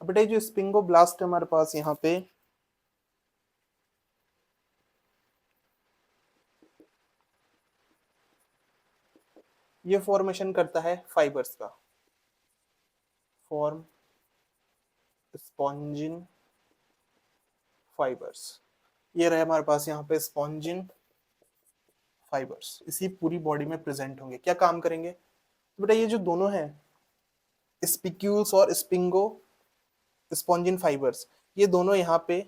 अब बेटा ये जो स्फिंगोब्लास्ट है हमारे पास यहाँ पे ये फॉर्मेशन करता है फाइबर्स का। Form spongin fibres. ये रहे हमारे पास यहाँ पे स्पॉन्जिन फाइबर्स, इसी पूरी बॉडी में प्रेजेंट होंगे। क्या काम करेंगे, तो बेटा ये जो दोनों हैं स्पिक्यूल्स और स्पिंगो स्पॉन्जिन फाइबर्स, ये दोनों यहाँ पे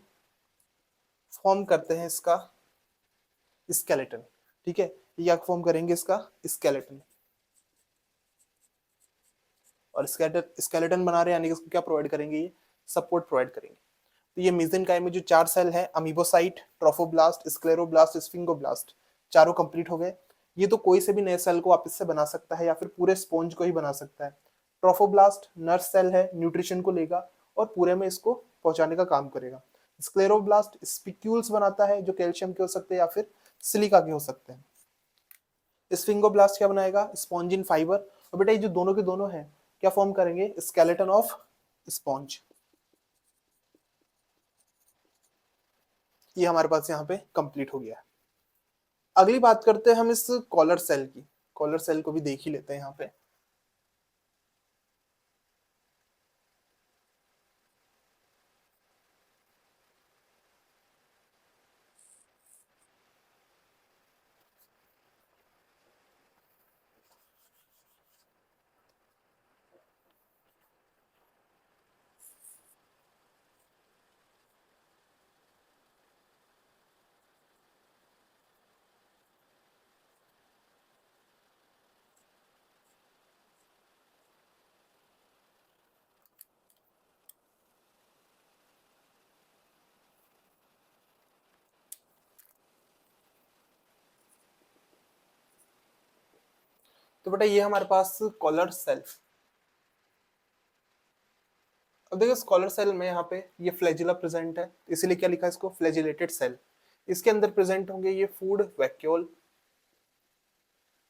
फॉर्म करते हैं इसका स्केलेटन। ठीक है, ये क्या फॉर्म करेंगे, इसका स्केलेटन। और स्केलेटन बना रहे हैं यानी कि इसको क्या प्रोवाइड करेंगे, ये सपोर्ट प्रोवाइड करेंगे। तो ये मेसेनकाइम में जो 4 सेल है, अमीबोसाइट, ट्रोफोब्लास्ट, स्क्लेरोब्लास्ट, स्फिंगोब्लास्ट, चारों कंप्लीट हो गए। ये तो कोई से भी नए सेल को वापस से बना सकता है या फिर पूरे स्पॉन्ज को ही बना सकता है। ट्रोफोब्लास्ट नर्स सेल है, न्यूट्रिशन को लेगा और पूरे में इसको पहुंचाने का काम करेगा। स्क्लेरोब्लास्ट स्पिक्यूल्स बनाता है जो कैल्शियम के हो सकते हैं या फिर सिलिका के हो सकते हैं। स्फिंगोब्लास्ट क्या बनाएगा, स्पॉन्जिन फाइबर। और बेटा ये जो दोनों के दोनों हैं क्या फॉर्म करेंगे, स्केलेटन ऑफ स्पॉन्ज। ये हमारे पास यहाँ पे कंप्लीट हो गया है। अगली बात करते हैं हम इस कॉलर सेल की। कॉलर सेल को भी देख ही लेते हैं यहाँ पे। तो बेटा ये हमारे पास कॉलर सेल। अब देखो स्कॉलर सेल में यहाँ पे ये फ्लैजिला प्रेजेंट है, इसीलिए क्या लिखा है इसको, फ्लैजिलेटेड सेल। इसके अंदर प्रेजेंट होंगे ये फूड वैक्यूल,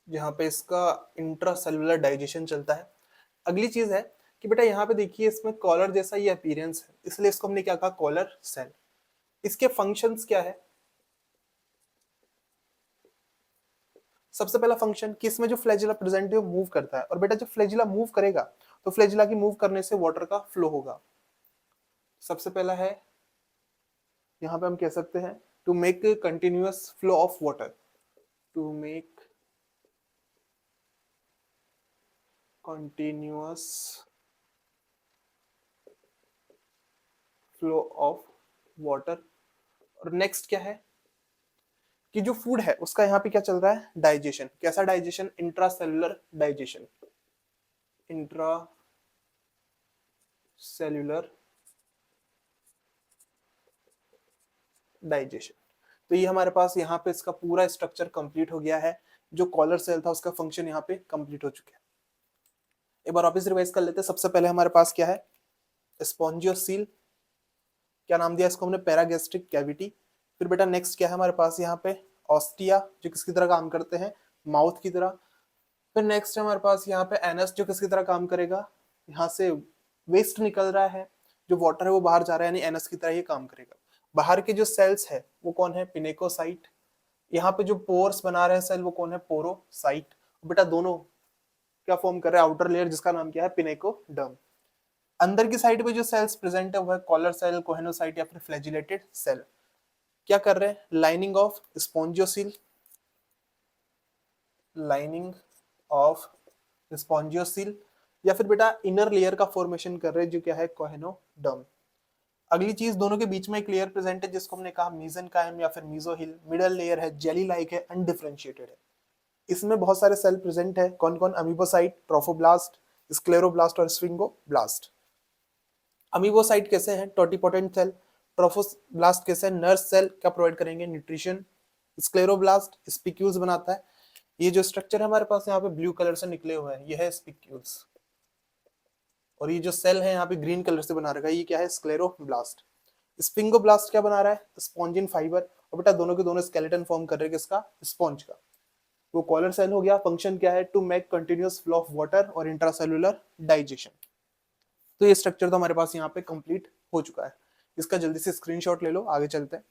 जहाँ पे इसका इंट्रासेलुलर डाइजेशन चलता है। अगली चीज है कि बेटा यहाँ पे देखिए इसमें कॉलर जैसा ये अपीयरेंस है, इसलिए इसको हमने क्या कहा, कॉलर सेल। इसके फंक्शंस क्या है, सबसे पहला फंक्शन कि इसमें जो फ्लैजिला प्रेजेंट है वो मूव करता है, और बेटा जब फ्लैजिला मूव करेगा तो फ्लैजिला की मूव करने से वाटर का फ्लो होगा। सबसे पहला है, यहाँ पे हम कह सकते हैं to make continuous flow of water, to make continuous flow of water. और नेक्स्ट क्या है कि जो फूड है उसका यहाँ पे क्या चल रहा है, डाइजेशन। कैसा digestion, intracellular digestion, intra cellular digestion. तो ये हमारे पास यहाँ पे इसका पूरा स्ट्रक्चर कंप्लीट हो गया है। जो कॉलर सेल था उसका फंक्शन यहाँ पे कंप्लीट हो चुका है। एक बार वापस रिवाइज कर लेते हैं। सबसे पहले हमारे पास क्या है, स्पॉन्जियोसील, क्या नाम दिया इसको हमने, पैरागैस्ट्रिक कैविटी। फिर बेटा नेक्स्ट क्या है हमारे पास यहाँ पे, ऑस्टिया, जो किसकी तरह काम करते हैं, माउथ की तरह। फिर नेक्स्ट है हमारे पास यहाँ पे एनस, जो किसकी तरह काम करेगा, यहाँ से वेस्ट निकल रहा है, जो वाटर है वो बाहर जा रहा है, यानी एनस की तरह ये काम करेगा। बाहर के जो सेल्स है वो कौन है, पिनेकोसाइट। यहाँ पे जो पोर्स बना रहे हैं सेल वो कौन है, पोरोसाइट। बेटा दोनों क्या फॉर्म कर रहे हैं, आउटर लेयर जिसका नाम क्या है, पिनेकोडर्म। अंदर की साइड पे जो सेल्स प्रेजेंट है वो है कॉलर सेल, कोहेनोसाइट या फिर फ्लैजिलेटेड सेल। क्या कर रहे हैं, लाइनिंग ऑफ स्पॉन्जियोसिल, लाइनिंग ऑफ स्पॉन्जियोसिल, या फिर बेटा इनर लेयर का फॉर्मेशन कर रहे हैं जो क्या है, कोहेनोडर्म। अगली चीज, दोनों के बीच में एक लेयर प्रेजेंट है जिसको हमने कहा मीजेनकाइम या फिर मीजोहिल। मिडल लेयर है, जेली लाइक है, अनडिफरेंशिएटेड है। इसमें बहुत सारे सेल प्रेजेंट है, कौन कौन, अमीबोसाइट, ट्रोफोब्लास्ट, स्क्लेरोब्लास्ट और स्फिंगोब्लास्ट। अमीबोसाइट कैसे हैं, टोटिपोटेंट सेल। ट्रोफोब्लास्ट कैसे हैं, नर्स सेल, क्या प्रोवाइड करेंगे, न्यूट्रिशन। स्क्लेरोब्लास्ट स्पिक्यूल्स बनाता है। ये जो स्ट्रक्चर है हमारे पास यहाँ पे ब्लू कलर से निकले हुए हैं, ये है स्पिक्यूल्स। और ये जो सेल है यहाँ पे ग्रीन कलर से बना रखा है, ये क्या है, स्क्लेरोब्लास्ट। स्पिंगोब्लास्ट क्या बना रहा है, स्पॉन्जिन फाइबर। और बेटा दोनों के दोनों स्केलेटन फॉर्म कर रहे हैं किसका, स्पॉन्ज का। वो कॉलर सेल हो गया, फंक्शन क्या है, to make continuous flow of water और इंट्रासेलुलर डाइजेशन। तो ये स्ट्रक्चर तो हमारे पास यहाँ पे कंप्लीट हो चुका है। इसका जल्दी से स्क्रीनशॉट ले लो, आगे चलते हैं।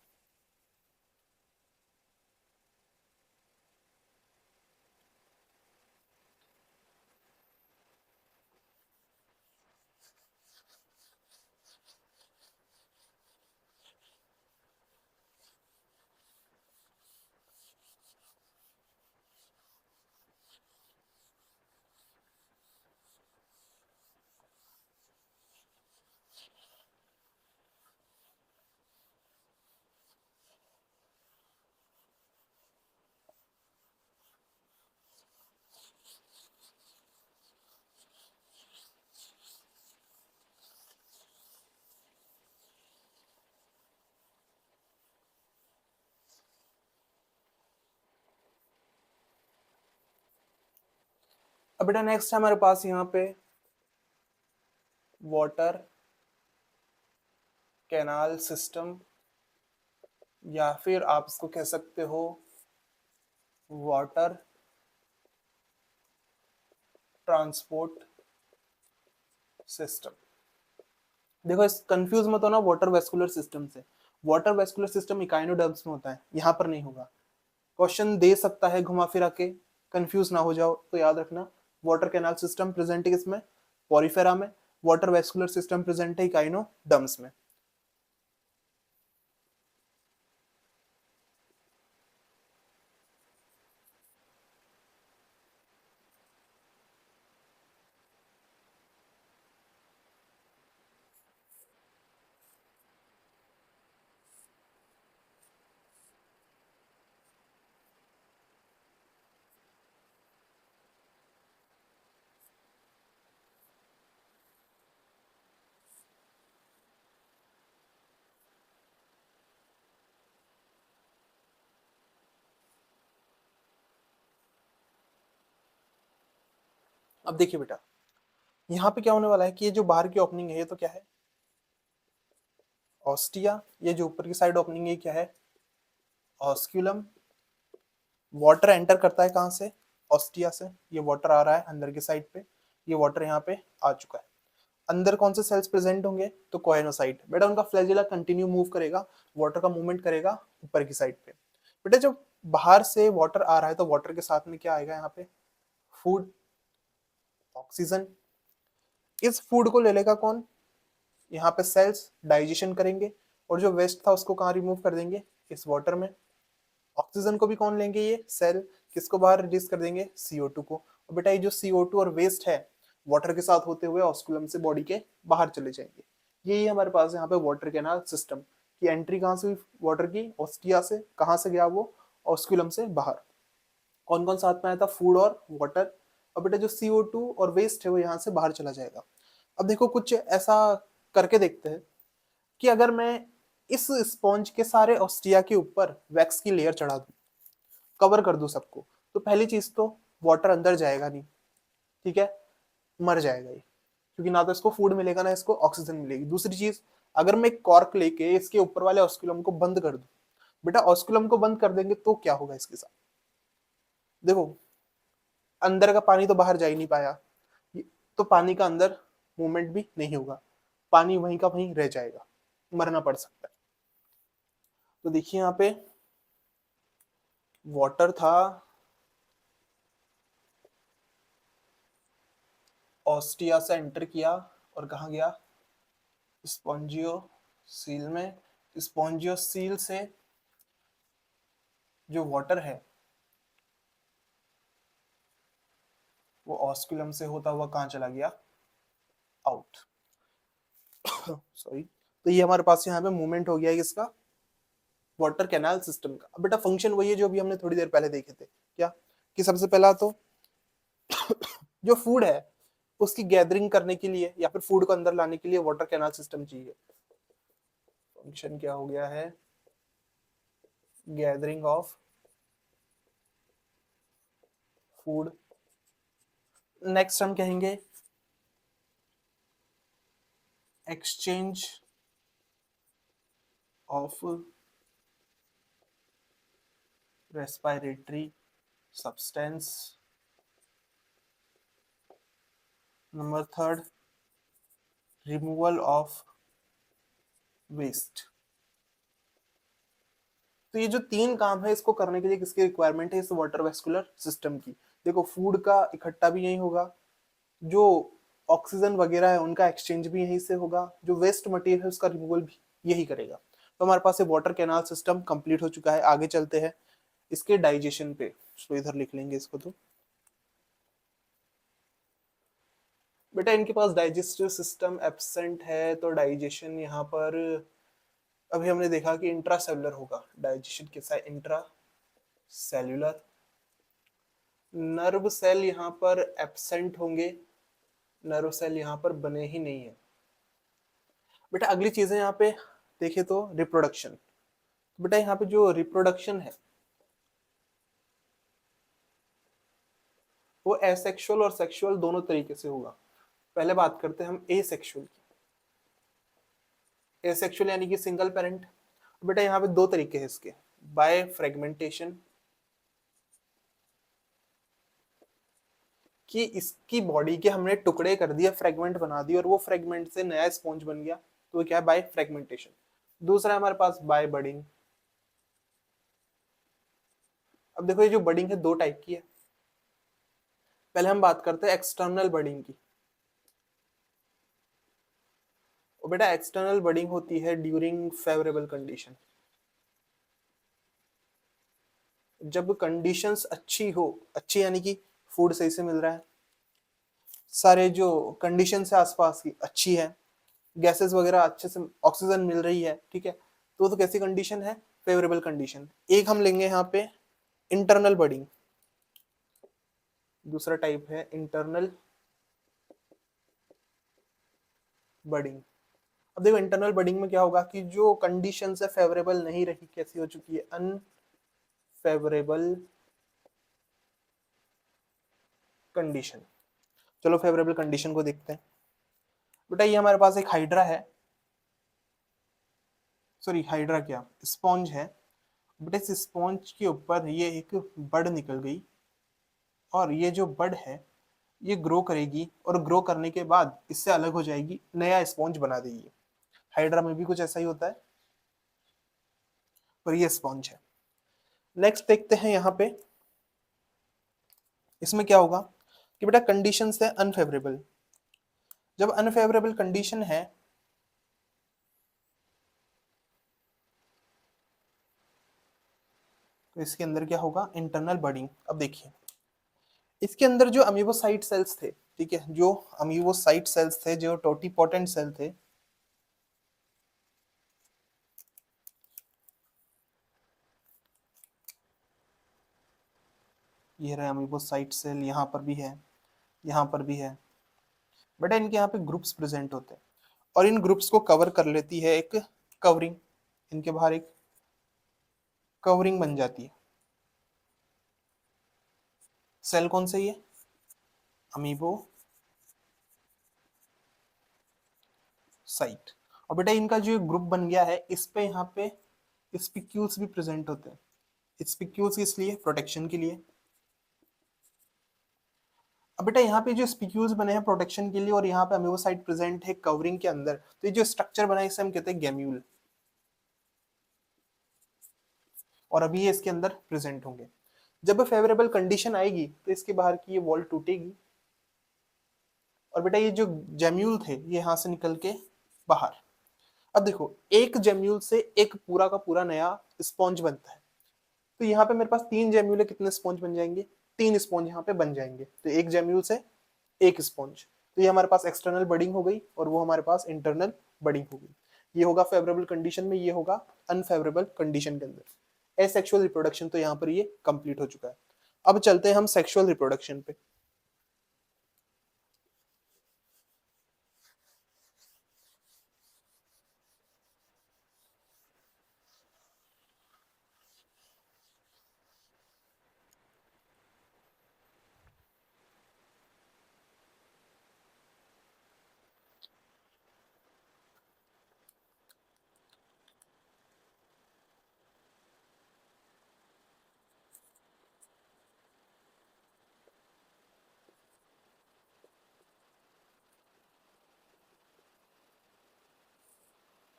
अब बेटा नेक्स्ट है हमारे पास यहाँ पे वाटर कैनाल सिस्टम, या फिर आप इसको कह सकते हो वाटर ट्रांसपोर्ट सिस्टम। देखो इस कंफ्यूज मत होना वाटर वेस्कुलर सिस्टम से। वाटर वेस्कुलर सिस्टम इकाइनोडर्म्स में होता है, यहाँ पर नहीं होगा। क्वेश्चन दे सकता है घुमा फिरा के, कंफ्यूज ना हो जाओ, तो याद रखना वाटर कैनाल सिस्टम प्रेजेंट है किसमें, पॉरीफेरा में। वाटर वेस्कुलर सिस्टम प्रेजेंट है इकाइनोडर्म्स में। अब देखिए बेटा यहाँ पे क्या होने वाला है कि ये जो बाहर की ओपनिंग है ये तो क्या है, ऑस्टिया, ये जो ऊपर की साइड ओपनिंग है क्या है, ऑस्क्यूलम। वाटर एंटर करता है कहाँ से, ऑस्टिया से, ये वाटर आ रहा है अंदर की साइड पे, ये वाटर यहाँ पे आ चुका है। अंदर कौन से सेल्स प्रेजेंट होंगे, तो कोएनोसाइट। बेटा उनका फ्लैजिला कंटिन्यू मूव करेगा, वाटर का मूवमेंट करेगा ऊपर की साइड पे। बेटा जब बाहर से वाटर आ रहा है तो वाटर के साथ में क्या आएगा यहाँ पे, फूड, ऑक्सीजन। इस फूड को ले लेगा कौन, यहाँ पे सेल्स डाइजेशन करेंगे, और जो वेस्ट था उसको कहाँ रिमूव कर देंगे, इस वाटर में। ऑक्सीजन को भी कौन लेंगे, ये सेल, किसको बाहर रिलीज कर देंगे, CO2 को। और बेटा ये जो CO2 और वेस्ट है वाटर के साथ होते हुए ऑस्कुलम से बॉडी के बाहर चले जाएंगे। यही हमारे पास यहाँ पे वाटर कैनाल सिस्टम की एंट्री कहाँ से हुई, वाटर की ऑस्टिया से, कहाँ से गया वो, ऑस्कुलम से बाहर। कौन कौन साथ में आया था, फूड और वाटर। और बेटा जो CO2 और वेस्ट है वो यहाँ से बाहर चला जाएगा। अब देखो कुछ ऐसा करके देखते हैं कि अगर मैं इस स्पॉन्ज के सारे ऑस्टिया के ऊपर वैक्स की लेयर चढ़ा दूं, कवर कर दूं सबको, तो पहली चीज तो वाटर अंदर जाएगा नहीं, ठीक है, मर जाएगा ये, क्योंकि ना तो इसको फूड मिलेगा ना इसको ऑक्सीजन मिलेगी। दूसरी चीज, अगर मैं एक कॉर्क लेके इसके ऊपर वाले ऑस्कुलम को बंद कर दूं, बेटा ऑस्कुलम को बंद कर देंगे तो क्या होगा इसके साथ, देखो अंदर का पानी तो बाहर जा ही नहीं पाया, तो पानी का अंदर मूवमेंट भी नहीं होगा, पानी वहीं का वहीं रह जाएगा, मरना पड़ सकता है। तो देखिए यहाँ पे वाटर था, ऑस्टिया से एंटर किया और कहाँ गया, स्पॉन्जियो सील में। स्पॉन्जियो सील से जो वाटर है वो ऑस्कुलम से होता हुआ कहाँ चला गया, आउट। सॉरी। तो ये हमारे पास यहाँ पे मूवमेंट हो गया है इसका, वाटर कैनाल सिस्टम का। अब बेटा फंक्शन वही है जो अभी हमने थोड़ी देर पहले देखे थे, क्या, कि सबसे पहला तो जो फूड है उसकी गैदरिंग करने के लिए या फिर फूड को अंदर लाने के लिए वाटर कैनाल सिस्टम चाहिए। फंक्शन क्या हो गया है, गैदरिंग ऑफ फूड। नेक्स्ट हम कहेंगे exchange of respiratory substance. Number third, removal of waste. तो ये जो तीन काम है इसको करने के लिए किसकी रिक्वायरमेंट है, इस वाटर वेस्कुलर सिस्टम की। देखो फूड का इकट्ठा भी यही होगा, जो ऑक्सीजन वगैरह है उनका एक्सचेंज भी यहीं से होगा, जो वेस्ट मटेरियल है उसका रिमूवल भी यही करेगा। तो हमारे पास ये वाटर कैनाल सिस्टम कंप्लीट हो चुका है। आगे चलते हैं इसके डाइजेशन पे, तो इधर लिख लेंगे इसको। तो बेटा इनके पास डाइजेस्टिव सिस्टम एब्सेंट है, तो डाइजेशन यहाँ पर अभी हमने देखा कि इंट्रासेलुलर होगा डाइजेशन, कैसा है, इंट्रा सेल्यूलर। नर्व सेल यहाँ पर एब्सेंट होंगे, नर्व सेल यहाँ पर बने ही नहीं है। बेटा अगली चीज है यहाँ पे देखे तो रिप्रोडक्शन। बेटा यहाँ पे जो रिप्रोडक्शन है वो एसेक्सुअल और सेक्सुअल दोनों तरीके से होगा। पहले बात करते हैं हम एसेक्सुअल की। एसेक्सुअल यानी कि सिंगल पेरेंट। बेटा यहाँ पे दो तरीके हैं इसके, बाय फ्रेगमेंटेशन, कि इसकी बॉडी के हमने टुकड़े कर दिए, फ्रेगमेंट बना दिए, और वो फ्रेगमेंट से नया स्पॉन्ज बन गया, तो क्या है, बाय फ्रेगमेंटेशन। दूसरा है हमारे पास बाय बडिंग। अब देखो ये जो बडिंग है दो टाइप की है। पहले हम बात करते हैं एक्सटर्नल बडिंग की। और बेटा एक्सटर्नल बडिंग होती है ड्यूरिंग फेवरेबल कंडीशन, जब कंडीशंस अच्छी हो, अच्छी यानी कि फूड सही से मिल रहा है, सारे जो कंडीशन है आसपास की अच्छी है, गैसेस वगैरह अच्छे से, ऑक्सीजन मिल रही है, ठीक है, तो कैसी कंडीशन है, फेवरेबल कंडीशन। एक हम लेंगे यहाँ पे इंटरनल बडिंग, दूसरा टाइप है इंटरनल बडिंग। अब देखो इंटरनल बडिंग में क्या होगा कि जो कंडीशन है फेवरेबल नहीं रही, कैसी हो चुकी है, अनफेवरेबल कंडीशन। चलो फेवरेबल कंडीशन को देखते हैं। बेटा ये हमारे पास एक हाइड्रा है, सॉरी हाइड्रा क्या, स्पॉन्ज है, बट इस स्पॉन्ज के ऊपर ये एक बड निकल गई, और ये जो बड है ये ग्रो करेगी, और ग्रो करने के बाद इससे अलग हो जाएगी, नया स्पॉन्ज बना देगी। हाइड्रा में भी कुछ ऐसा ही होता है, पर ये स्पॉन्ज है। नेक्स्ट देखते हैं यहाँ पे, इसमें क्या होगा कि बेटा कंडीशंस है अनफेवरेबल। जब अनफेवरेबल कंडीशन है तो इसके अंदर क्या होगा, इंटरनल बडिंग। अब देखिए इसके अंदर जो अमीबोसाइट सेल्स थे, ठीक है, जो अमीबोसाइट सेल्स थे, जो टोटीपोटेंट सेल थे, ये रहे अमीबोसाइट सेल, यहाँ पर भी है, यहाँ पर भी है, बेटा इनके यहाँ पे ग्रुप्स प्रेजेंट होते हैं, और इन ग्रुप्स को कवर कर लेती है एक कवरिंग, इनके बाहर एक कवरिंग बन जाती है। सेल कौन सी है, अमीबो साइट। और बेटा इनका जो ग्रुप बन गया है, इस पे यहाँ पे स्पिक्यूल्स भी प्रेजेंट होते हैं। स्पिक्यूल्स इसलिए प्रोटेक्शन के लिए। अब बेटा यहाँ पे जो स्पिक्यूल्स बने हैं प्रोटेक्शन के लिए, और यहाँ पे अमीबोसाइट प्रेजेंट है कवरिंग के अंदर, तो ये जो स्ट्रक्चर बना है इसे हम कहते हैं गैम्यूल, और अभी ये इसके अंदर प्रेजेंट होंगे। जब फेवरेबल कंडीशन आएगी तो इसके बाहर की ये वॉल टूटेगी, और बेटा ये जो जेम्यूल थे ये यहाँ से निकल के बाहर। अब देखो एक जेम्यूल से एक पूरा का पूरा नया स्पॉन्ज बनता है, तो यहाँ पे मेरे पास 3 जेम्यूल है, कितने स्पॉन्ज बन जाएंगे, 3 स्पॉन्ज यहाँ पे बन जाएंगे। तो एक जेम्यूल से एक स्पॉन्ज, तो ये हमारे पास एक्सटर्नल बडिंग हो गई, और वो हमारे पास इंटरनल बडिंग हो गई। ये होगा फेवरेबल कंडीशन में, ये होगा अनफेवरेबल कंडीशन के अंदर। एसेक्सुअल रिप्रोडक्शन तो यहाँ पर ये कंप्लीट हो चुका है। अब चलते हैं हम सेक्सुअल रिप्रोडक्शन पे।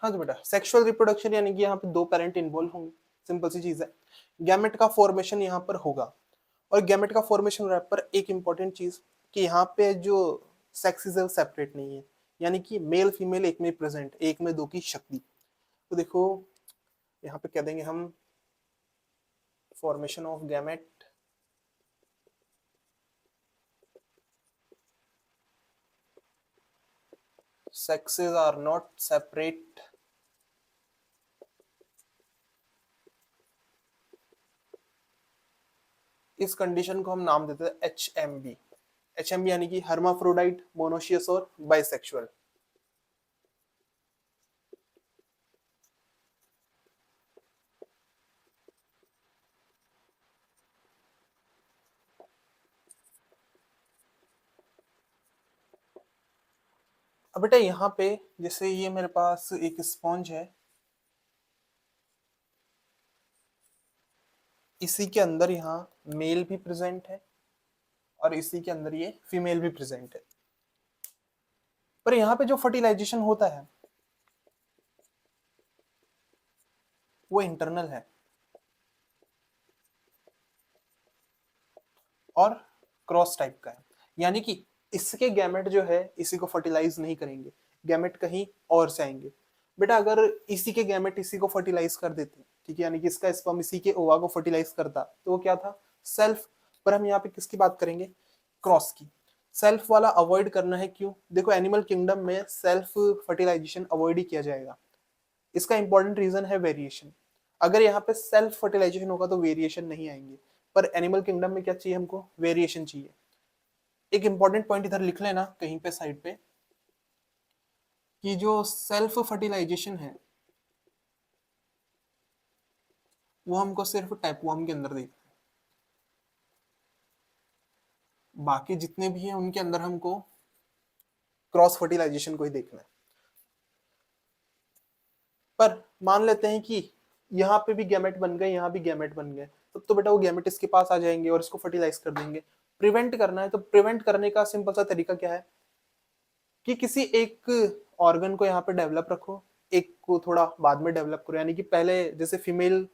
हाँ तो बेटा सेक्सुअल रिप्रोडक्शन यानी कि यहाँ पे 2 पेरेंट इन्वॉल्व होंगे, सिंपल सी चीज है। गैमेट का फॉर्मेशन यहाँ पर होगा, और गैमेट का फॉर्मेशन हो रहा है, पर एक इंपॉर्टेंट चीज कि यहाँ पे जो सेक्सेस है वो सेपरेट नहीं है, यानी कि मेल फीमेल एक में प्रेजेंट, एक में 2 की शक्ति। तो देखो यहाँ पे कह देंगे हम formation of gamete, sexes are not separate, इस कंडीशन को हम नाम देते हैं HMB। HMB यानी कि हर्माफ्रोडाइट, मोनोशियस और बाइसेक्सुअल। अब बेटा यहाँ पे जैसे ये मेरे पास एक स्पॉन्ज है, इसी के अंदर यहाँ मेल भी प्रेजेंट है, और इसी के अंदर ये फीमेल भी प्रेजेंट है, पर यहाँ पे जो फर्टिलाइजेशन होता है वो इंटरनल है और क्रॉस टाइप का है, यानी कि इसके गैमेट जो है इसी को फर्टिलाइज नहीं करेंगे, गैमेट कहीं और से आएंगे। बेटा अगर इसी के गैमेट इसी को फर्टिलाइज कर देते, ठीक है, यानी कि इसका स्पर्म इसी के ओवा को फर्टिलाइज करता, तो वो क्या था, सेल्फ। पर हम यहाँ पे किसकी बात करेंगे, क्रॉस की। सेल्फ वाला अवॉइड करना है, क्यों, देखो एनिमल किंगडम में सेल्फ फर्टिलाइजेशन अवॉइड ही किया जाएगा। इसका इंपॉर्टेंट रीजन है वेरिएशन। अगर यहाँ पे सेल्फ फर्टिलाइजेशन होगा तो वेरिएशन नहीं आएंगे, पर एनिमल किंगडम में क्या चाहिए हमको, वेरिएशन चाहिए। एक इंपॉर्टेंट पॉइंट इधर लिख लेना कहीं पे साइड पे, कि जो सेल्फ फर्टिलाइजेशन है वो हमको सिर्फ टैपवर्म के अंदर देखना है, बाकी जितने भी हैं उनके अंदर हमको क्रॉस फर्टिलाइजेशन को ही देखना है। पर मान लेते हैं कि यहाँ पे भी गैमेट बन गए, यहाँ भी गैमेट बन गए, तो बेटा वो गैमेट इसके पास आ जाएंगे और इसको फर्टिलाइज कर देंगे। प्रिवेंट करना है तो प्रिवेंट करने का सिंपल सा तरीका क्या है कि किसी एक ऑर्गन को यहाँ पे डेवलप रखो, एक को थोड़ा बाद में डेवलप करो, यानी कि पहले जैसे फीमेल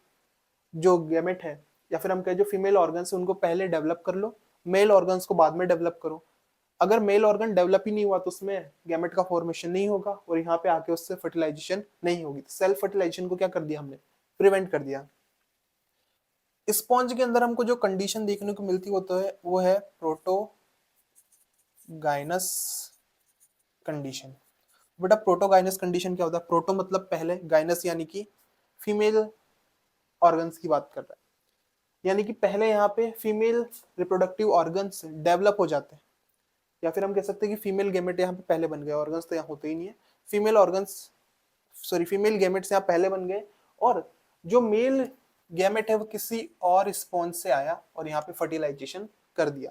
जो गैमेट है या फिर हम कहें जो फीमेल ऑर्गन्स है उनको पहले डेवलप कर लो, मेल ऑर्गन्स को बाद में डेवलप करो। अगर मेल ऑर्गन डेवलप ही नहीं हुआ तो उसमें गैमेट का फॉर्मेशन नहीं होगा और यहाँ पे आके उससे फर्टिलाइजेशन नहीं होगी। सेल्फ फर्टिलाइजेशन को क्या कर दिया हमने, प्रिवेंट कर दिया। स्पॉन्ज के अंदर हमको जो कंडीशन देखने को मिलती वो है प्रोटोगाइनस कंडीशन। बेटा प्रोटोगाइनस कंडीशन क्या होता है? प्रोटो मतलब पहले, गाइनस यानी कि फीमेल ऑर्गन्स की बात कर रहा है, यानी कि पहले यहाँ पे फीमेल रिप्रोडक्टिव ऑर्गन्स डेवलप हो जाते हैं, या फिर हम कह सकते हैं कि फीमेल गैमेट यहाँ पे पहले बन गए, ऑर्गन्स तो यहाँ होते ही नहीं है, female organs sorry female gametes यहाँ पहले बन गए, और जो मेल गैमेट है वो किसी और स्पॉन्ज से आया और यहाँ पे फर्टिलाइजेशन कर दिया।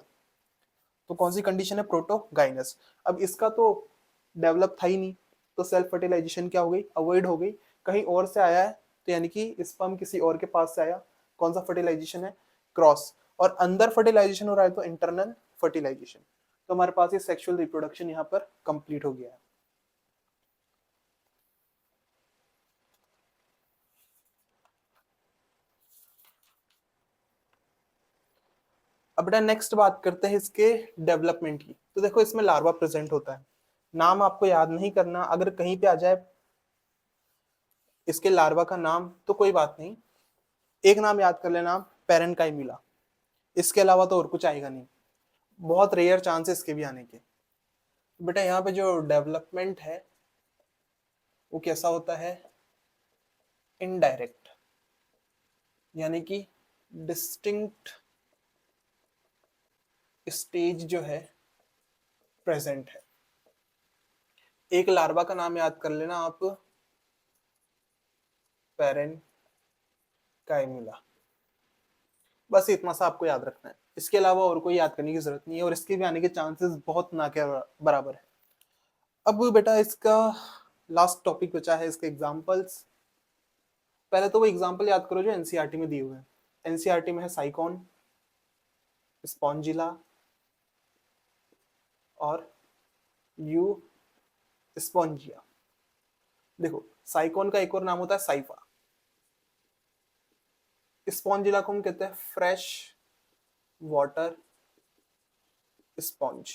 तो कौन सी कंडीशन है? प्रोटोगाइनस। अब इसका तो डेवलप था ही नहीं, तो सेल्फ फर्टिलाइजेशन क्या हो गई? अवॉइड हो गई। कहीं और से आया है तो यानी कि स्पर्म किसी और के पास से आया, कौन सा फर्टिलाइजेशन है? क्रॉस। और अंदर फर्टिलाइजेशन हो रहा है तो इंटरनल फर्टिलाइजेशन। तो हमारे पास ये सेक्सुअल रिप्रोडक्शन यहाँ पर कंप्लीट हो गया है। अब बेटा नेक्स्ट बात करते हैं इसके डेवलपमेंट की। तो देखो इसमें लार्वा प्रेजेंट होता है, नाम आपको याद नहीं करना, अगर कहीं पे आ जाए इसके लार्वा का नाम तो कोई बात नहीं, एक नाम याद कर लेना, पेरेनकाइमिला। इसके अलावा तो और कुछ आएगा नहीं, बहुत रेयर चांस है इसके भी आने के। बेटा यहाँ पे जो डेवलपमेंट है वो कैसा होता है? इनडायरेक्ट, यानी कि डिस्टिंक्ट स्टेज जो है प्रेजेंट है। एक लार्वा का नाम याद कर लेना आप, पेरेनकाइमिला, बस इतना सा आपको याद रखना है, इसके अलावा और कोई याद करने की जरूरत नहीं है, और इसके भी आने के चांसेस बहुत ना के बराबर है। अब बेटा इसका लास्ट टॉपिक बचा है इसके एग्जांपल्स। पहले तो वो एग्जांपल याद करो जो एनसीईआरटी में दिए हुए हैं। एनसीईआरटी में है साइकॉन, स्पॉन्जिला और यू स्पॉन्जिया। देखो साइकॉन का एक और नाम होता है साइफा, स्पॉन्जिला को हम कहते हैं fresh water sponge,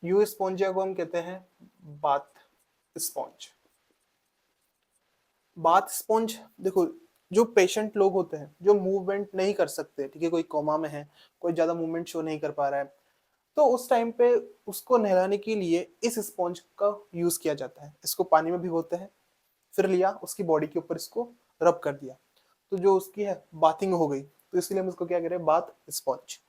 you Spongia को हम कहते हैं बाथ स्पॉन्ज। बाथ स्पॉन्ज, देखो जो पेशेंट लोग होते हैं जो मूवमेंट नहीं कर सकते, ठीक है, कोई कोमा में है, कोई ज्यादा मूवमेंट शो नहीं कर पा रहा है, तो उस टाइम पे उसको नहलाने के लिए इस स्पॉन्ज का यूज किया जाता है। इसको पानी में भिगोते हैं, फिर लिया उसकी बॉडी के ऊपर इसको रब कर दिया, तो जो उसकी है बाथिंग हो गई, तो इसलिए हम इसको क्या कह रहे हैं? Bath sponge.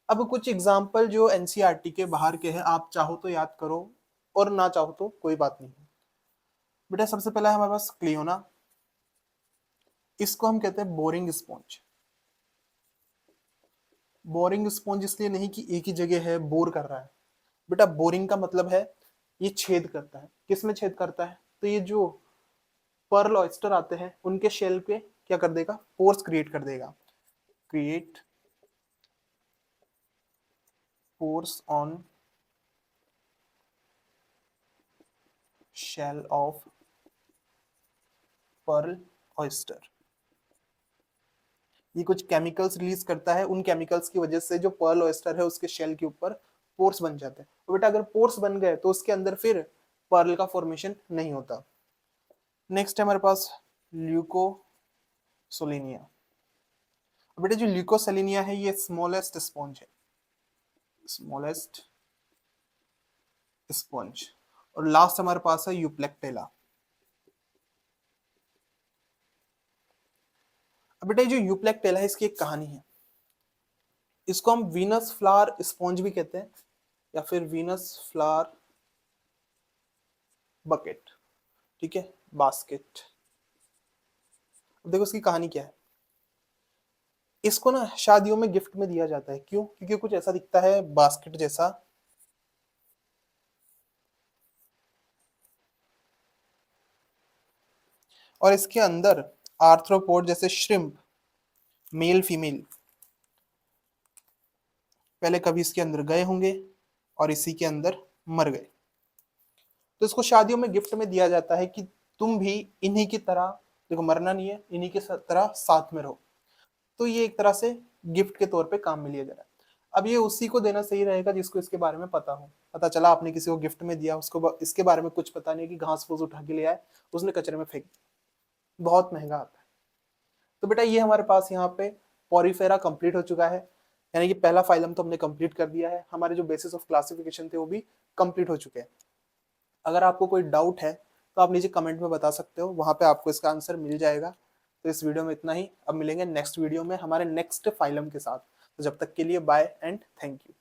अब कुछ एग्जाम्पल जो एनसीईआरटी के बाहर के हैं, आप चाहो तो याद करो और ना चाहो तो कोई बात नहीं। बेटा सबसे पहला है हमारे पास क्लियोना, इसको हम कहते हैं बोरिंग स्पॉन्ज। बोरिंग स्पॉन्ज इसलिए नहीं कि एक ही जगह है बोर कर रहा है, बेटा बोरिंग का मतलब है ये छेद करता है। किस में छेद करता है? तो ये जो पर्ल ऑयस्टर आते हैं उनके शेल पे क्या कर देगा? पोर्स क्रिएट कर देगा, create pores on shell of pearl oyster. ये कुछ केमिकल्स रिलीज करता है, उन केमिकल्स की वजह से जो पर्ल ऑयस्टर है उसके शेल के ऊपर पोर्स बन जाते हैं। तो बेटा अगर पोर्स बन गए तो उसके अंदर फिर पर्ल का फॉर्मेशन नहीं होता। नेक्स्ट है हमारे पास ल्यूकोसोलिनिया। बेटा जो ल्यूकोसोलिनिया है ये स्मॉलेस्ट स्पॉन्ज है, स्मॉलेस्ट स्पॉन्ज। और लास्ट हमारे पास है यूप्लेक्टेला। अब बेटा जो यूप्लेक्टेला है इसकी एक कहानी है, इसको हम वीनस फ्लावर स्पॉन्ज भी कहते हैं या फिर वीनस फ्लावर बकेट, ठीक है, बास्केट। अब देखो इसकी कहानी क्या है। इसको ना शादियों में गिफ्ट में दिया जाता है, क्यों? क्योंकि कुछ ऐसा दिखता है बास्केट जैसा, और इसके अंदर आर्थ्रोपोड जैसे श्रिम्प, मेल फीमेल पहले कभी इसके अंदर गए होंगे और इसी के अंदर मर गए। तो इसको शादियों में गिफ्ट में दिया जाता है कि तुम भी इन्हीं की तरह, देखो मरना नहीं है, इन्हीं की तरह साथ में रहो। तो ये एक तरह से गिफ्ट के तौर पे काम में लिया जा रहा है। अब ये उसी को देना सही रहेगा जिसको इसके बारे में पता हो। पता चला आपने किसी को गिफ्ट में दिया, उसको इसके बारे में कुछ पता नहीं, कि घास फूस उठा के ले आए, उसने कचरे में फेंक दिया, बहुत महंगा आता है। तो बेटा ये हमारे पास यहाँ पे पॉरीफेरा कंप्लीट हो चुका है, यानी कि पहला फाइलम तो हमने कंप्लीट कर दिया है, हमारे जो बेसिस ऑफ क्लासिफिकेशन थे वो भी कंप्लीट हो चुके हैं। अगर आपको कोई डाउट है तो आप नीचे कमेंट में बता सकते हो, वहां पे आपको इसका आंसर मिल जाएगा। तो इस वीडियो में इतना ही, अब मिलेंगे नेक्स्ट वीडियो में हमारे नेक्स्ट फाइलम के साथ। तो जब तक के लिए बाय एंड थैंक यू।